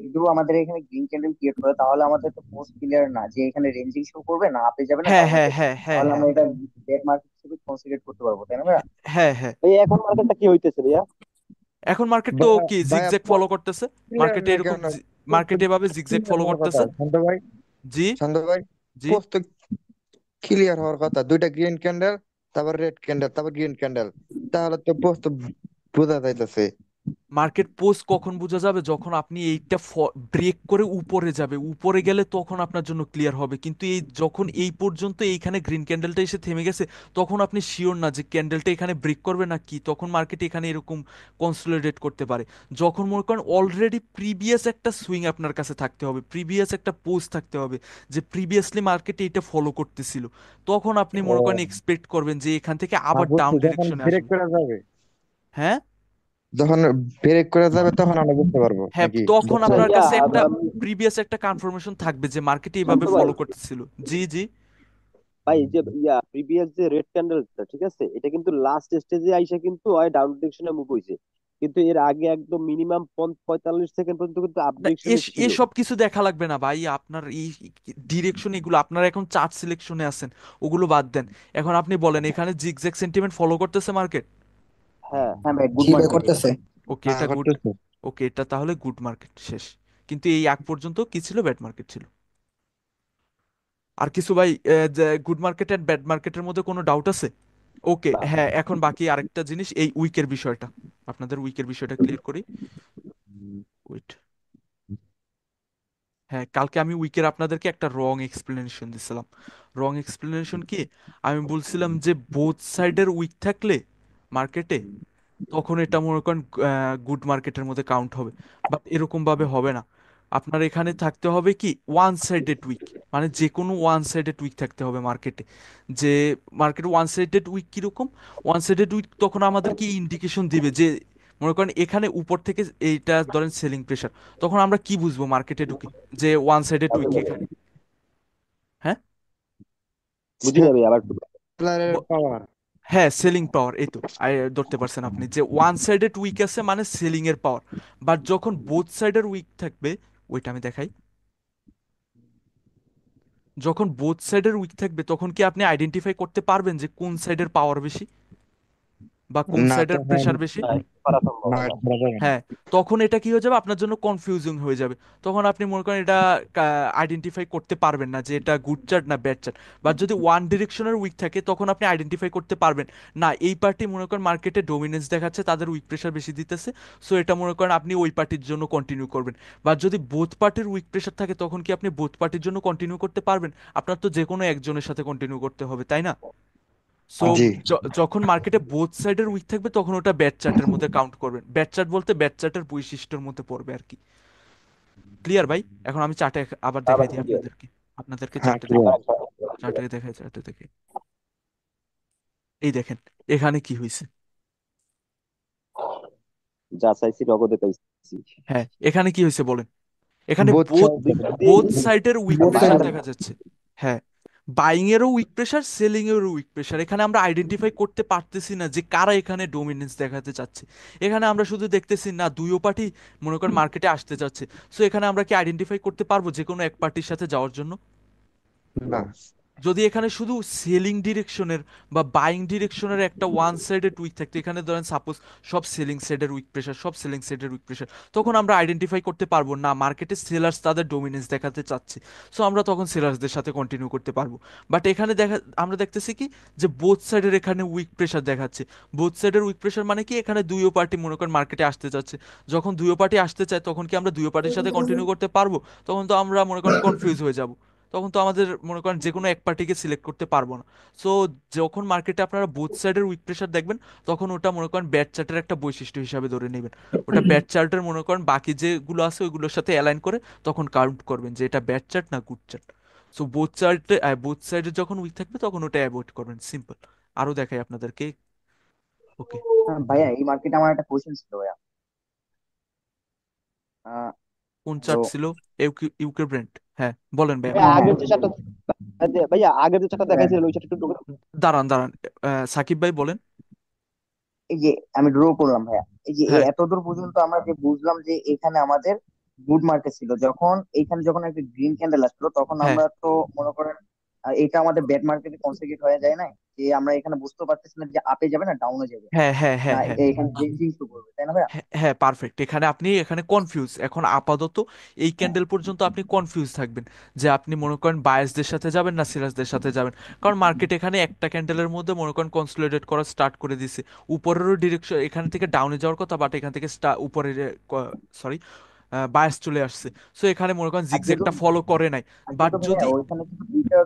E: যদি আমাদের এখানে গ্রিন ক্যান্ডেল ক্রিয়েট করে তাহলে আমাদের তো পোস্ট ক্লিয়ার না, যে এখানে রেঞ্জিং শো করবে না আপে যাবে না
A: হ্যাঁ
E: ডাউনে
A: হ্যাঁ
E: যাবে।
A: হ্যাঁ হ্যাঁ
E: তাহলে
A: হ্যাঁ
E: আমরা এটা
A: হ্যাঁ
E: ব্যাড মার্কেট হিসেবে কনসিডার করতে পারবো, তাই না ভাইয়া?
A: হ্যাঁ হ্যাঁ।
D: ভাইয়া, এখন মার্কেটটা কি হইতেছে ভাইয়া?
A: এখন মার্কেট তো কি
F: ভাইয়া
A: জিগজ্যাগ ফলো করতেছে।
F: ক্লিয়ার
A: মার্কেটে
F: না
A: এরকম
F: কেন?
A: মার্কেট এভাবে জিগজ্যাগ
F: ক্লিয়ার
A: ফলো
F: হওয়ার কথা
A: করতেছে।
F: শান্ত ভাই।
A: জি
F: শান্ত ভাই,
A: জি।
F: পোস্ট ক্লিয়ার হওয়ার কথা, দুইটা গ্রিন ক্যান্ডেল, তারপর রেড ক্যান্ডেল, তারপর গ্রিন ক্যান্ডেল, তাহলে তো পোস্ট বোঝা যাইতেছে।
A: মার্কেট পোজ কখন বোঝা যাবে, যখন আপনি এইটা ব্রেক করে উপরে যাবে, উপরে গেলে তখন আপনার জন্য ক্লিয়ার হবে। কিন্তু এই যখন এই পর্যন্ত এইখানে গ্রিন ক্যান্ডেলটা এসে থেমে গেছে, তখন আপনি শিওর না যে ক্যান্ডেলটা এখানে ব্রেক করবে না কি, তখন মার্কেট এখানে এরকম কনসোলিডেট করতে পারে। যখন মনে করেন অলরেডি প্রিভিয়াস একটা সুইং আপনার কাছে থাকতে হবে, প্রিভিয়াস একটা পোজ থাকতে হবে, যে প্রিভিয়াসলি মার্কেটে এটা ফলো করতেছিল, তখন আপনি মনে করেন এক্সপেক্ট করবেন যে এখান থেকে আবার ডাউন
F: বুঝছি, যখন
A: ডিরেকশনে
F: ব্রেক
A: আসবে।
F: করা যাবে,
A: হ্যাঁ,
F: যখন ব্রেক করা যাবে তখন আমরা বুঝতে পারবো
A: হ্যাঁ,
F: নাকি?
A: তখন
D: আচ্ছা
A: আপনার
D: ইয়া
A: কাছে একটা প্রিভিয়াস একটা কনফার্মেশন থাকবে যে মার্কেট এইভাবে
D: শান্ত ভাই,
A: ফলো করতেছিল। জি, জি।
D: ভাই এই যে প্রিভিয়াস যে রেড ক্যান্ডেলটা ঠিক আছে, এটা কিন্তু লাস্ট স্টেজে আইসা কিন্তু হয় ডাউন ডিরেকশনে মুভ হইছে, কিন্তু এর আগে একদম মিনিমাম 45 সেকেন্ড পর্যন্ত কিন্তু আপ
A: না,
D: ডিরেকশনে ছিল।
A: এসব কিছু দেখা লাগবে না ভাই, আপনার এই ডিরেকশন এগুলো আপনার এখন চার্ট সিলেকশনে আছেন, ওগুলো বাদ দেন। এখন আপনি বলেন এখানে জিগজ্যাগ সেন্টিমেন্ট ফলো করতেছে মার্কেট?
D: হ্যাঁ,
E: হ্যাঁ ভাই, গুড
B: জি ভাই,
E: মার্কেট এটা।
B: করতেছে।
A: ওকে,
F: হ্যাঁ
A: এটা গুড।
F: করতেছে।
A: ওকে, এটা তাহলে গুড মার্কেট শেষ। কিন্তু এই আগ পর্যন্ত কি ছিল? ব্যাড মার্কেট ছিল। আর কিছু ভাই, গুড মার্কেট এন্ড ব্যাড মার্কেটের মধ্যে কোনো ডাউট আছে? ওকে,
D: না।
A: হ্যাঁ, এখন বাকি আরেকটা জিনিস, এই উইকের বিষয়টা, আপনাদের উইকের বিষয়টা ক্লিয়ার করি। ওয়েট। হ্যাঁ, কালকে আমি উইকের আপনাদেরকে একটা রং এক্সপ্লেনেশন দিছিলাম। রং এক্সপ্লেনেশন কি? আমি বলছিলাম যে বোথ সাইডের উইক থাকলে মার্কেটে, তখন এটা মনে করেন গুড মার্কেটের মধ্যে কাউন্ট হবে। বাট এরকম ভাবে হবে না। আপনার এখানে থাকতে হবে কি ওয়ান সাইডেড উইক, মানে যে কোনো ওয়ান সাইডেড উইক থাকতে হবে মার্কেটে। যে মার্কেট ওয়ান সাইডেড উইক কিরকম? ওয়ান সাইডেড উইক তখন আমাদের কি ইন্ডিকেশন দিবে যে, মনে করেন এখানে উপর থেকে এইটা ধরেন সেলিং প্রেশার, তখন আমরা কি বুঝবো মার্কেটে ঢুকে যে ওয়ান সাইডেড উইক এখানে? হ্যাঁ,
D: বুঝি না ভাই, আবার একটু
F: সেলারের পাওয়ার।
A: হ্যাঁ, সেলিং পাওয়ার, এই তো ধরতে পারছেন আপনি যে ওয়ান সাইডেড উইক আছে মানে সেলিং এর পাওয়ার। বাট যখন বোথ সাইডের উইক থাকবে, ওইটা আমি দেখাই। যখন বোথ সাইডের উইক থাকবে তখন কি আপনি আইডেন্টিফাই করতে পারবেন যে কোন সাইডের পাওয়ার বেশি বা কোন
F: না
A: সাইডের
F: তখন,
A: প্রেসার বেশি?
D: নাই করা সম্ভব
F: না
D: হয় না।
F: এটা করা যাবে না।
A: হ্যাঁ, তখন এটা কি হয়ে যাবে আপনার জন্য? কনফিউজিং হয়ে যাবে। তখন আপনি মনে করেন এটা আইডেন্টিফাই করতে পারবেন না যে এটা গুড চার্ট না ব্যাড চার্ট। বা যদি ওয়ান ডিরেকশনের উইক থাকে তখন আপনি আইডেন্টিফাই করতে পারবেন না এই পার্টি মনে করেন মার্কেটে ডোমিনেন্স দেখাচ্ছে, তাদের উইক প্রেশার বেশি দিতেছে, সো এটা মনে করেন আপনি ওই পার্টির জন্য কন্টিনিউ করবেন। বা যদি বোথ পার্টির উইক প্রেশার থাকে তখন কি আপনি বোথ পার্টির জন্য কন্টিনিউ করতে পারবেন? আপনার তো যে কোনো একজনের সাথে কন্টিনিউ করতে হবে, তাই না? সো
F: জি।
A: যখন মার্কেটে বোথ সাইডের উইক থাকবে তখন ওটা ব্যাড চার্টের মধ্যে কাউন্ট করবেন। ব্যাড চার্ট বলতে ব্যাড চার্টের বৈশিষ্ট্যের মধ্যে পড়বে আর কি। ক্লিয়ার ভাই? এখন আমি চার্টে আবার
D: আবার
A: দেখাই দিই
D: ক্লিয়ার।
A: আপনাদেরকে। আপনাদেরকে
F: হ্যাঁ
A: চার্টে
F: ক্লিয়ার।
A: দেখাই। চার্টে দেখাই, চার্টে দেখাই। এই দেখেন এখানে কি হয়েছে।
D: যা চাইছি নগদে পাইছি।
A: হ্যাঁ, এখানে কি হয়েছে বলেন? এখানে
F: বোথ
A: বোথ
F: সাইড।
D: দুই দিক
A: বোথ সাইডের উইক
B: বোথ
A: প্রেশার
B: সাইড।
A: দেখা যাচ্ছে। হ্যাঁ, বাইং এরও উইক প্রেশার, সেলিং এরও উইক প্রেশার। এখানে আমরা আইডেন্টিফাই করতে পারতেছি না যে কারা এখানে ডোমিনেন্স দেখাতে চাচ্ছে। এখানে আমরা শুধু দেখতেছি না দুইও পার্টি মনে করেন মার্কেটে আসতে চাচ্ছে। সো এখানে আমরা কি আইডেন্টিফাই করতে পারবো যে কোনো এক পার্টির সাথে যাওয়ার জন্য?
F: না।
A: যদি এখানে শুধু সেলিং ডিরেকশনের বা বাইং ডিরেকশনের একটা ওয়ান সাইডেড উইক থাকতো, এখানে ধরেন সাপোজ সব সেলিং সাইডের উইক প্রেশার, সব সেলিং সাইডের উইক প্রেশার, তখন আমরা আইডেন্টিফাই করতে পারবো না মার্কেটে সেলার্স তাদের ডোমিনেন্স দেখাতে চাচ্ছে। সো আমরা তখন সেলার্সদের সাথে কন্টিনিউ করতে পারবো। বাট এখানে আমরা দেখতেছি কি যে বোথ সাইডের এখানে উইক প্রেশার দেখাচ্ছে। বোথ সাইডের উইক প্রেশার মানে কি এখানে দুইও পার্টি মনে করেন মার্কেটে আসতে চাচ্ছে। যখন দুইও পার্টি আসতে চায় তখন কি আমরা দুইও পার্টির সাথে কন্টিনিউ করতে পারবো? তখন তো আমরা মনে করেন কনফিউজ হয়ে যাব। তখন তো আমাদের মনে করেন যে কোনো এক পার্টিকে সিলেক্ট করতে পারবো না। সো যখন মার্কেটে আপনারা বোথ সাইডের উইক প্রেশার দেখবেন, তখন ওটা মনে করেন ব্যাড চার্টের একটা বৈশিষ্ট্য হিসাবে ধরে নেবেন। ওটা ব্যাড চার্টের মনে করেন বাকি যেগুলো আছে ওইগুলোর সাথে অ্যালাইন করে তখন কাউন্ট করবেন যে এটা ব্যাড চার্ট না গুড চার্ট। সো বোথ সাইডে যখন উইক থাকবে তখন ওটা অ্যাভয়েড করবেন, সিম্পল। আরো দেখাই আপনাদেরকে। ওকে,
E: হ্যাঁ ভাইয়া, এই মার্কেটে আমার একটা কোশ্চেন ছিল ভাইয়া। আহ
A: কোন
E: তো
A: চার্ট ছিল? ইউকে ব্র্যান্ড, হ্যাঁ বলেন ভাইয়া।
E: হ্যাঁ হ্যাঁ
D: আগের যে চারটা, ভাইয়া আগের যে চারটা
E: হ্যাঁ,
D: দেখাইছিলেন ওই চারটা একটু
A: দাঁড়ান দাঁড়ান, সাকিব ভাই বলেন।
E: এই যে আমি ড্র করলাম ভাইয়া, এই যে
A: হ্যাঁ,
E: এতদূর পর্যন্ত আমরা যে বুঝলাম যে এখানে আমাদের গুড মার্কেট ছিল, যখন এখানে যখন একটা গ্রিন ক্যান্ডেল আসলো তখন
A: হ্যাঁ,
E: আমরা তো মনে করেন এটা আমাদের ব্যাড মার্কেটে কনসিডার হয়ে যায় না। যে আমরা এখানে বুঝতে পারতেছি না যে আপে যাবে না ডাউনে যাবে,
A: হ্যাঁ হ্যাঁ
E: না
A: হ্যাঁ হ্যাঁ
E: এখানে রেঞ্জিং শো করবে, তাই না ভাইয়া?
A: হ্যাঁ হ্যাঁ পারফেক্ট। এখানে আপনি এখানে কনফিউজ এখন আপাতত এই ক্যান্ডেল পর্যন্ত আপনি কনফিউজ থাকবেন যে আপনি মনে করেন বায়াসদের সাথে যাবেন না সিরাজদের সাথে যাবেন। কারণ মার্কেট এখানে একটা ক্যান্ডেলের মধ্যে মনে করেন কনসোলিডেট করা স্টার্ট করে দিছে। উপরেরও ডিরেকশন এখান থেকে ডাউনে যাওয়ার কথা, বাট এখান থেকে উপরে সরি বায়াস চলে আসছে। সো এখানে মনে করেন
E: আর যেহেতু
A: জিগজ্যাগটা ফলো করে নাই।
E: আর
A: বাট
E: যেহেতু ভাইয়া
A: যদি
E: ওইখানে কিন্তু দুইটা,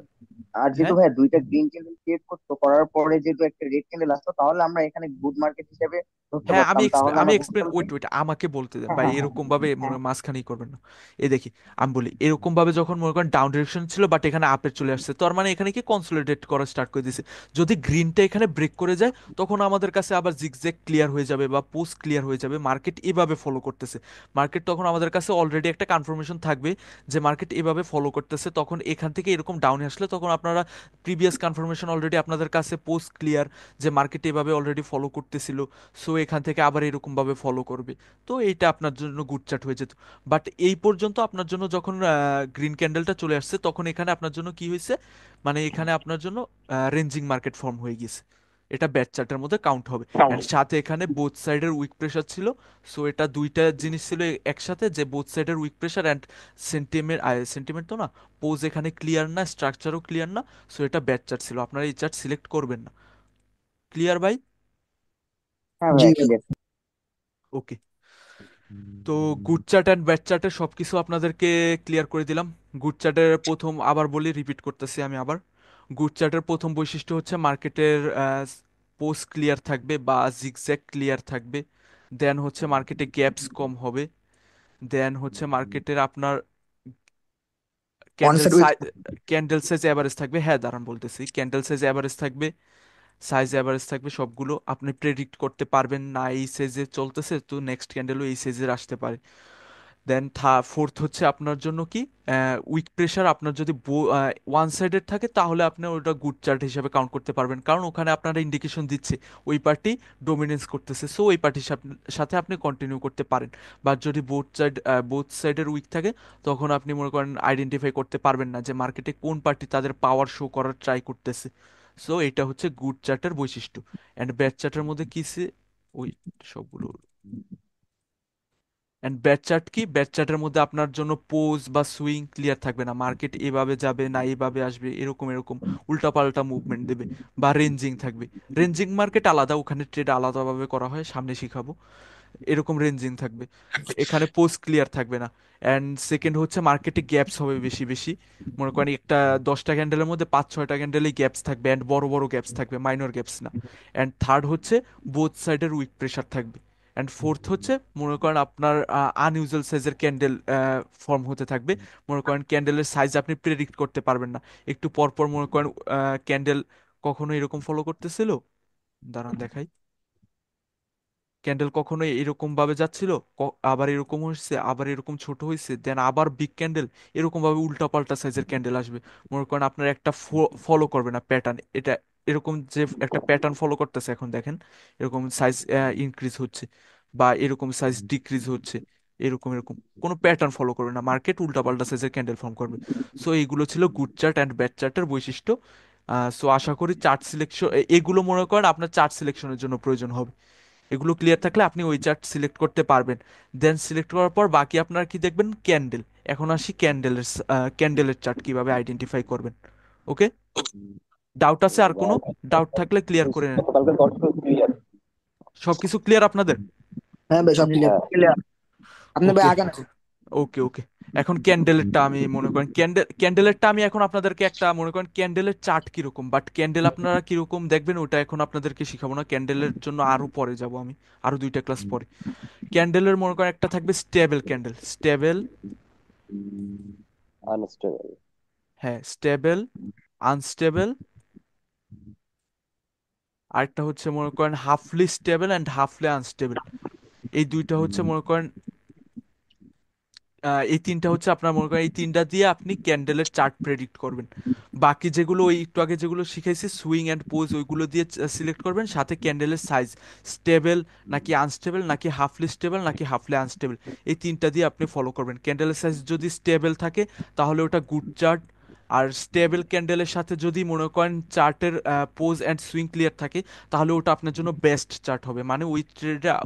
E: আর যেহেতু
A: হ্যাঁ
E: ভাইয়া দুইটা গ্রিন ক্যান্ডেল ক্রিয়েট করতো, করার পরে যেহেতু একটা রেড ক্যান্ডেল আসতো, তাহলে আমরা এখানে গুড মার্কেট হিসেবে ধরতে
A: হ্যাঁ
E: পারতাম, তাহলে
A: আমি
E: আমরা বুঝতে
A: এক্সপ্লেন,
E: পারছি।
A: ওয়েট ওয়েট আমাকে বলতে দেন
E: হ্যাঁ
A: ভাই,
E: হ্যাঁ হ্যাঁ
A: এরকম ভাবে
E: হ্যাঁ
A: মাঝখানেই করবেন না। এই দেখি, আমি বলি এরকম ভাবে যখন মনে করেন ডাউন ডিরেকশন ছিল বাট এখানে আপে চলে আসছে, তার মানে এখানে কি কনসোলিডেট করা স্টার্ট করে দিছে। যদি গ্রিনটা এখানে ব্রেক করে যায় তখন আমাদের কাছে আবার জিগজ্যাগ ক্লিয়ার হয়ে যাবে বা পোস্ট ক্লিয়ার হয়ে যাবে, মার্কেট এভাবে ফলো করতেছে। মার্কেট তখন আমাদের কাছে অলরেডি একটা কনফার্মেশন থাকবে যে মার্কেট এভাবে ফলো করতেছে। তখন এখান থেকে এরকম ডাউনে আসলে তখন আপনারা প্রিভিয়াস কনফার্মেশন অলরেডি আপনাদের কাছে পোস্ট ক্লিয়ার যে মার্কেট এভাবে অলরেডি ফলো করতেছিল। সো এখান থেকে আবার এরকম ভাবে ফলো করবে। তো এইটা আপনার জন্য গুড চার্ট হয়ে যেত। বাট এই পর্যন্ত আপনার জন্য যখন গ্রিন ক্যান্ডেলটা চলে আসছে তখন এখানে আপনার জন্য কি হয়েছে, মানে এখানে আপনার জন্য রেঞ্জিং মার্কেট ফর্ম হয়ে গেছে। এটা ব্যাড চার্টের মধ্যে কাউন্ট হবে। অ্যান্ড সাথে এখানে বোথ সাইডের উইক প্রেশার ছিল। সো এটা দুইটা জিনিস ছিল একসাথে, যে বোথ সাইডের weak pressure and sentiment, sentiment তো না, পোজ এখানে ক্লিয়ার না, স্ট্রাকচারও ক্লিয়ার না। সো এটা ব্যাড চার্ট ছিল, আপনারা এই চার্ট সিলেক্ট করবেন না। ক্লিয়ার ভাই?
E: হ্যাঁ
B: জি
E: ভাইয়া
B: ভাই।
E: ক্লিয়ার।
A: ওকে। তো গুড চার্ট অ্যান্ড ব্যাড চার্টের সব কিছু আপনাদেরকে ক্লিয়ার করে দিলাম। গুড চার্টের প্রথম, আবার বলি, রিপিট করতেছি আমি আবার, গুড চার্টের প্রথম বৈশিষ্ট্য হচ্ছে মার্কেটের পোস্ট ক্লিয়ার থাকবে বা জিগজ্যাগ ক্লিয়ার থাকবে। দেন হচ্ছে মার্কেটে গ্যাপস কম হবে। দেন হচ্ছে মার্কেটের আপনার
B: one
A: candle
B: side weak.
A: Candle size average থাকবে। হ্যাঁ দাঁড়ান বলতেছি, ক্যান্ডেল সাইজ অ্যাভারেজ থাকবে, সাইজ অ্যাভারেজ থাকবে, সবগুলো আপনি প্রেডিক্ট করতে পারবেন না এই সাইজে চলতেছে তো নেক্সট ক্যান্ডেলও এই সাইজের আসতে পারে। দেন ফোর্থ হচ্ছে আপনার জন্য কি, উইক প্রেশার আপনার যদি ওয়ান সাইডেড থাকে তাহলে আপনি ওটা গুড চার্ট হিসেবে কাউন্ট করতে পারবেন, কারণ ওখানে আপনারা ইন্ডিকেশন দিচ্ছে ওই পার্টি ডোমিনেন্স করতেছে। সো ওই পার্টির সাথে আপনি কন্টিনিউ করতে পারেন। বা যদি বোথ সাইডের উইক থাকে তখন আপনি মনে করেন আইডেন্টিফাই করতে পারবেন না যে মার্কেটে কোন পার্টি তাদের পাওয়ার শো করার ট্রাই করতেছে। সো এটা হচ্ছে গুড চার্টের বৈশিষ্ট্য। অ্যান্ড ব্যাড চার্টের মধ্যে কি ওই সবগুলো, অ্যান্ড ব্যাড চার্ট কি, ব্যাড চার্টের মধ্যে আপনার জন্য পোজ বা সুইং ক্লিয়ার থাকবে না, মার্কেট এভাবে যাবে না এইভাবে আসবে, এরকম এরকম উল্টাপাল্টা মুভমেন্ট দেবে। বা রেঞ্জিং থাকবে, রেঞ্জিং মার্কেট আলাদা, ওখানে ট্রেড আলাদাভাবে করা হয়, সামনে শিখাবো। এরকম রেঞ্জিং থাকবে, এখানে পোস্ট ক্লিয়ার থাকবে না। অ্যান্ড সেকেন্ড হচ্ছে মার্কেটে গ্যাপস হবে বেশি বেশি। মনে করেন একটা 10টা ক্যান্ডেলের মধ্যে 5-6টা ক্যান্ডেলে গ্যাপস থাকবে, অ্যান্ড বড় বড় গ্যাপস থাকবে, মাইনর গ্যাপস না। অ্যান্ড থার্ড হচ্ছে বোথ সাইডের উইক প্রেশার থাকবে। অ্যান্ড ফোর্থ হচ্ছে মনে করেন আপনার আনইউজুয়াল সাইজের ক্যান্ডেল ফর্ম হতে থাকবে। মনে করেন ক্যান্ডেলের সাইজ আপনি প্রেডিক্ট করতে পারবেন না। একটু পর পর মনে করেন ক্যান্ডেল কখনো এরকম ফলো করতেছিল, দাঁড়ান দেখাই, ক্যান্ডেল কখনো এরকম ভাবে যাচ্ছিল, আবার এরকম হয়েছে, আবার এরকম ছোট হয়েছে, দেন আবার বিগ ক্যান্ডেল, এরকম ভাবে উল্টা পাল্টা সাইজের ক্যান্ডেল আসবে। মনে করেন আপনার একটা ফলো করবে না প্যাটার্ন, এটা এরকম যে একটা প্যাটার্ন ফলো করতেছে, এখন দেখেন এরকম সাইজ ইনক্রিজ হচ্ছে বা এরকম সাইজ ডিক্রিজ হচ্ছে, এরকম এরকম কোনো প্যাটার্ন ফলো করবে না, মার্কেট উল্টা পাল্টা সাইজের ক্যান্ডেল ফর্ম করবে। সো এইগুলো ছিল গুড চার্ট অ্যান্ড ব্যাড চার্টের বৈশিষ্ট্য। সো আশা করি চার্ট সিলেকশন, এগুলো মনে করেন আপনার চার্ট সিলেকশনের জন্য প্রয়োজন হবে। এগুলো ক্লিয়ার থাকলে আপনি ওই চার্ট সিলেক্ট করতে পারবেন। দেন সিলেক্ট করার পর বাকি আপনারা কি দেখবেন, ক্যান্ডেল। এখন আসি ক্যান্ডেলের চার্ট কিভাবে আইডেন্টিফাই করবেন। ওকে, ডাউট আছে আর কোনো? ডাউট থাকলে ক্লিয়ার করে নেন।
D: কালকে দর্শক ক্লিয়ার।
A: সবকিছু ক্লিয়ার আপনাদের?
B: হ্যাঁ ভাই, সব ক্লিয়ার।
E: ক্লিয়ার।
B: আপনি ভাই
A: ওকে
B: আগান।
A: ওকে ওকে। এখন ক্যান্ডেলেরটা আমি মনে করেন ক্যান্ডেলেরটা আমি এখন আপনাদেরকে একটা মনে করেন ক্যান্ডেলের চার্ট কিরকম, বাট ক্যান্ডেল আপনারা কিরকম দেখবেন ওটা এখন আপনাদেরকে শিখাবো না, ক্যান্ডেলের জন্য আরো পরে যাব আমি, আরো 2টা ক্লাস পরে। ক্যান্ডেলের মনে করেন একটা থাকবে স্টেবল ক্যান্ডেল, স্টেবল,
D: আনস্টেবল।
A: হ্যাঁ স্টেবল, আনস্টেবল, আরেকটা হচ্ছে মনে করেন হাফলি স্টেবল অ্যান্ড হাফলি আনস্টেবল। এই দুইটা হচ্ছে মনে করেন এই তিনটা হচ্ছে আপনার মনে করেন এই তিনটা দিয়ে আপনি ক্যান্ডেলের চার্ট প্রেডিক্ট করবেন। বাকি যেগুলো ওই একটু আগে যেগুলো শিখাইছি সুইং অ্যান্ড পোজ, ওইগুলো দিয়ে সিলেক্ট করবেন, সাথে ক্যান্ডেলের সাইজ, স্টেবল নাকি আনস্টেবল নাকি হাফলি স্টেবল নাকি হাফলি আনস্টেবল, এই তিনটা দিয়ে আপনি ফলো করবেন। ক্যান্ডেলের সাইজ যদি স্টেবল থাকে তাহলে ওটা গুড চার্ট, আর স্টেবল ক্যান্ডেলের সাথে যদি মনে করেন চার্টের পোজ অ্যান্ড সুইং ক্লিয়ার থাকে, তাহলে ওটা আপনার জন্য বেস্ট চার্ট হবে, মানে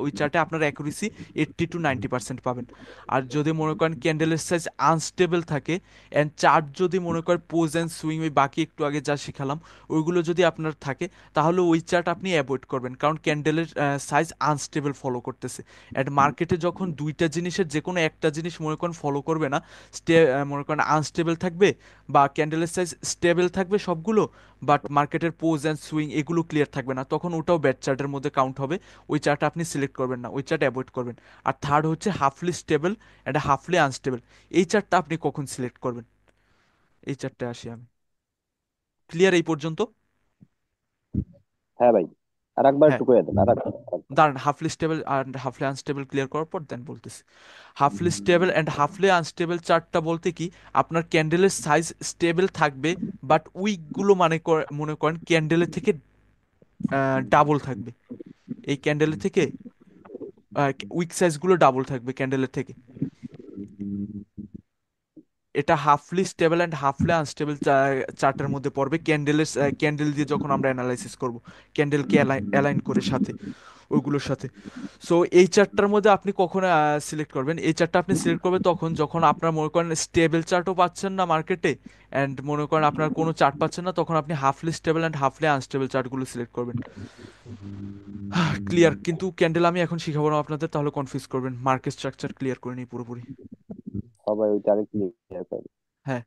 A: ওই চার্টে আপনার অ্যাকুরেসি 80 to 90% পাবেন। আর যদি মনে করেন ক্যান্ডেলের সাইজ আনস্টেবল থাকে অ্যান্ড চার্ট যদি মনে করেন পোজ অ্যান্ড সুইং ওই বাকি একটু আগে যা শিখালাম ওইগুলো যদি আপনার থাকে, তাহলে ওই চার্ট আপনি অ্যাভয়েড করবেন, কারণ ক্যান্ডেলের সাইজ আনস্টেবল ফলো করতেছে। অ্যান্ড মার্কেটে যখন দুইটা জিনিসের যে কোনো একটা জিনিস মনে করেন ফলো করবে না, মনে করেন আনস্টেবল থাকবে বা ক্যান্ডেলের সাইজ স্টেবল থাকবে সবগুলো, বাট মার্কেটের পোজ অ্যান্ড সুইং এগুলো ক্লিয়ার থাকবে না, তখন ওটাও ব্যাড চার্টের মধ্যে কাউন্ট হবে। ওই চার্ট আপনি সিলেক্ট করবেন না, ওই চার্ট অ্যাভয়েড করবেন। আর থার্ড হচ্ছে হাফলি স্টেবল অ্যান্ড হাফলি আনস্টেবল। এই চার্টটা আপনি কখন সিলেক্ট করবেন? এই চার্টটা আসি আমি। ক্লিয়ার এই পর্যন্ত?
D: হ্যাঁ ভাই, আর একবার
A: হ্যাঁ,
D: একটু করে দেন, আর একবার।
A: দাঁড়ান, হাফলি স্টেবল আর হাফলি আনস্টেবল ক্লিয়ার করার পর দেন বলতেছি। হাফলি স্টেবল অ্যান্ড হাফলি আনস্টেবল চার্টটা বলতে কি, আপনার ক্যান্ডেলের সাইজ স্টেবল থাকবে, বাট উইকগুলো মানে মনে করেন ক্যান্ডেলের থেকে ডাবল থাকবে। এই ক্যান্ডেলের থেকে উইক সাইজগুলো ডাবল থাকবে ক্যান্ডেলের থেকে। এটা হাফলি স্টেবল অ্যান্ড হাফলি আনস্টেবল চার্টের মধ্যে পড়বে, ক্যান্ডেল দিয়ে যখন আমরা অ্যানালাইসিস করব, ক্যান্ডেলকে অ্যালাইন করে সাথে ওইগুলোর সাথে। সো এই চার্টটার মধ্যে আপনি কখন সিলেক্ট করবেন? এই চার্টটা আপনি সিলেক্ট করবেন তখন যখন আপনার মনে করেন স্টেবল চার্টও পাচ্ছেন না মার্কেটে, অ্যান্ড মনে করেন আপনার কোনো চার্ট পাচ্ছেন না, তখন আপনি হাফলি stable and halfly unstable চার্টগুলো select করবেন। ক্লিয়ার? কিন্তু ক্যান্ডেল আমি এখন শিখাবো না আপনাদের, তাহলে কনফিউজ করবেন। মার্কেট স্ট্রাকচার ক্লিয়ার করে নিই পুরোপুরি।
D: সবাই ওইটা আরেক ক্লিয়ার করেন।
A: হ্যাঁ,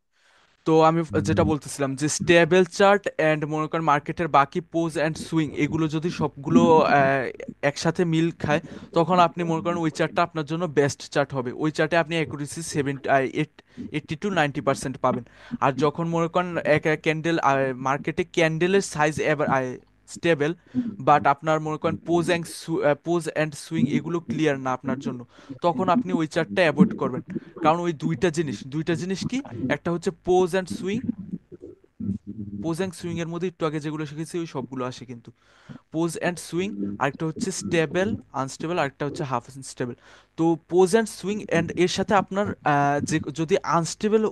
A: তো আমি যেটা বলতেছিলাম যে স্টেবল চার্ট অ্যান্ড মনে করেন মার্কেটের বাকি পোজ অ্যান্ড সুইং এগুলো যদি সবগুলো একসাথে মিল খায়, তখন আপনি মনে করেন ওই চার্টটা আপনার জন্য বেস্ট চার্ট হবে। ওই চার্টে আপনি অ্যাকুরেসি 80 to 90% পাবেন। আর যখন মনে করেন এক ক্যান্ডেল মার্কেটে ক্যান্ডেলের সাইজ এবার স্টেবল, বাট আপনার মনে করেন পোজ অ্যান্ড সুইং এগুলো ক্লিয়ার না আপনার জন্য, তখন আপনি ওই চার্টটা অ্যাভয়েড করবেন। কারণ ওই দুইটা জিনিস কি, একটা হচ্ছে pose and swing. Pose and swing এর মধ্যে একটু আগে যেগুলো শিখেছি ওই সবগুলো আসে কিন্তু। পোজ অ্যান্ড সুইং, আরেকটা হচ্ছে স্টেবল আনস্টেবল, আরেকটা হচ্ছে হাফ স্টেবল। তো পোজ অ্যান্ড সুইং অ্যান্ড এর সাথে আপনার যে যদি আনস্টেবল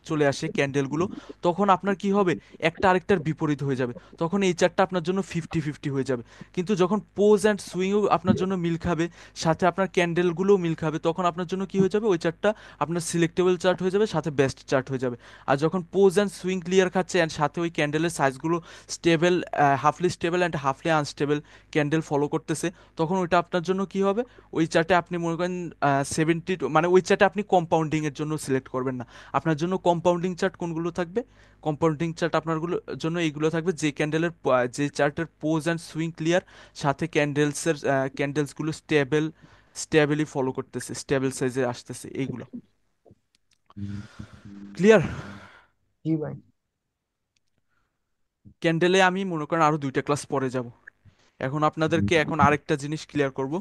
A: চলে আসে ক্যান্ডেলগুলো, তখন আপনার কি হবে, একটা আরেকটার বিপরীত হয়ে যাবে, তখন এই চারটা আপনার জন্য 50-50 হয়ে যাবে। কিন্তু যখন পোজ অ্যান্ড সুইংও আপনার জন্য মিল খাবে, সাথে আপনার ক্যান্ডেলগুলোও মিল খাবে, তখন আপনার জন্য কি হয়ে যাবে, ওই চারটা আপনার সিলেক্টেবল চার্ট হয়ে যাবে, সাথে বেস্ট চার্ট হয়ে যাবে। আর যখন পোজ অ্যান্ড সুইং ক্লিয়ার খাচ্ছে অ্যান্ড সাথে ওই ক্যান্ডেলের সাইজগুলো stable, halfly stable and halfly unstable candle follow করতেছে, তখন ওইটা আপনার জন্য কি হবে, ওই চার্টে আপনি মনে করেন 70, মানে ওই চার্টে আপনি কম্পাউন্ডিং এর জন্য সিলেক্ট করবেন না। আপনার জন্য কম্পাউন্ডিং চার্ট কোনগুলো থাকবে? কম্পাউন্ডিং চার্ট আপনার জন্য এইগুলো থাকবে যে যে চার্টের পোজ অ্যান্ড সুইং ক্লিয়ার, সাথে ক্যান্ডেলসগুলো স্টেবলি ফলো করতেছে, স্টেবল সাইজে আসতেছে, এইগুলো। ক্লিয়ার?
C: জি ভাই।
A: ক্যান্ডেলে আমি মনে করেন আরো দুইটা ক্লাস পরে যাব। এখন আপনাদেরকে এখন আরেকটা জিনিস ক্লিয়ার করব।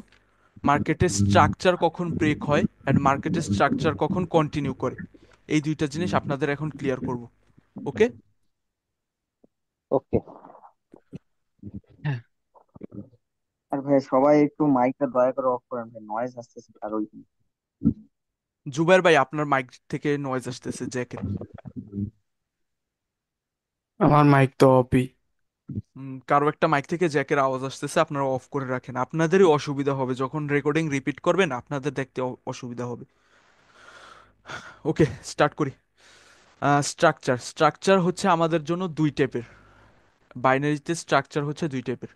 A: মার্কেটের স্ট্রাকচার কখন ব্রেক হয় অ্যান্ড মার্কেটের স্ট্রাকচার কখন কন্টিনিউ করে, এই দুইটা জিনিস আপনাদের এখন ক্লিয়ার করব। ওকে?
D: ওকে।
E: আর ভাই সবাই একটু মাইকটা দয়া করে অফ করেন ভাই, নয়েজ আসতেছে আর ওই।
A: জুবাইর ভাই, আপনার মাইক থেকে নয়েজ আসতেছে জ্যাকের।
G: আমার মাইক তো অফই।
A: কারো একটা মাইক থেকে জ্যাকের আওয়াজ আসতেছে, আপনারা অফ করে রাখেন, আপনাদেরই অসুবিধা হবে যখন রেকর্ডিং রিপিট করবেন, আপনাদের দেখতে অসুবিধা হবে। ওকে, স্টার্ট করি। স্ট্রাকচার স্ট্রাকচার হচ্ছে আমাদের জন্য দুই টাইপের। বাইনারিতে স্ট্রাকচার হচ্ছে দুই টাইপের।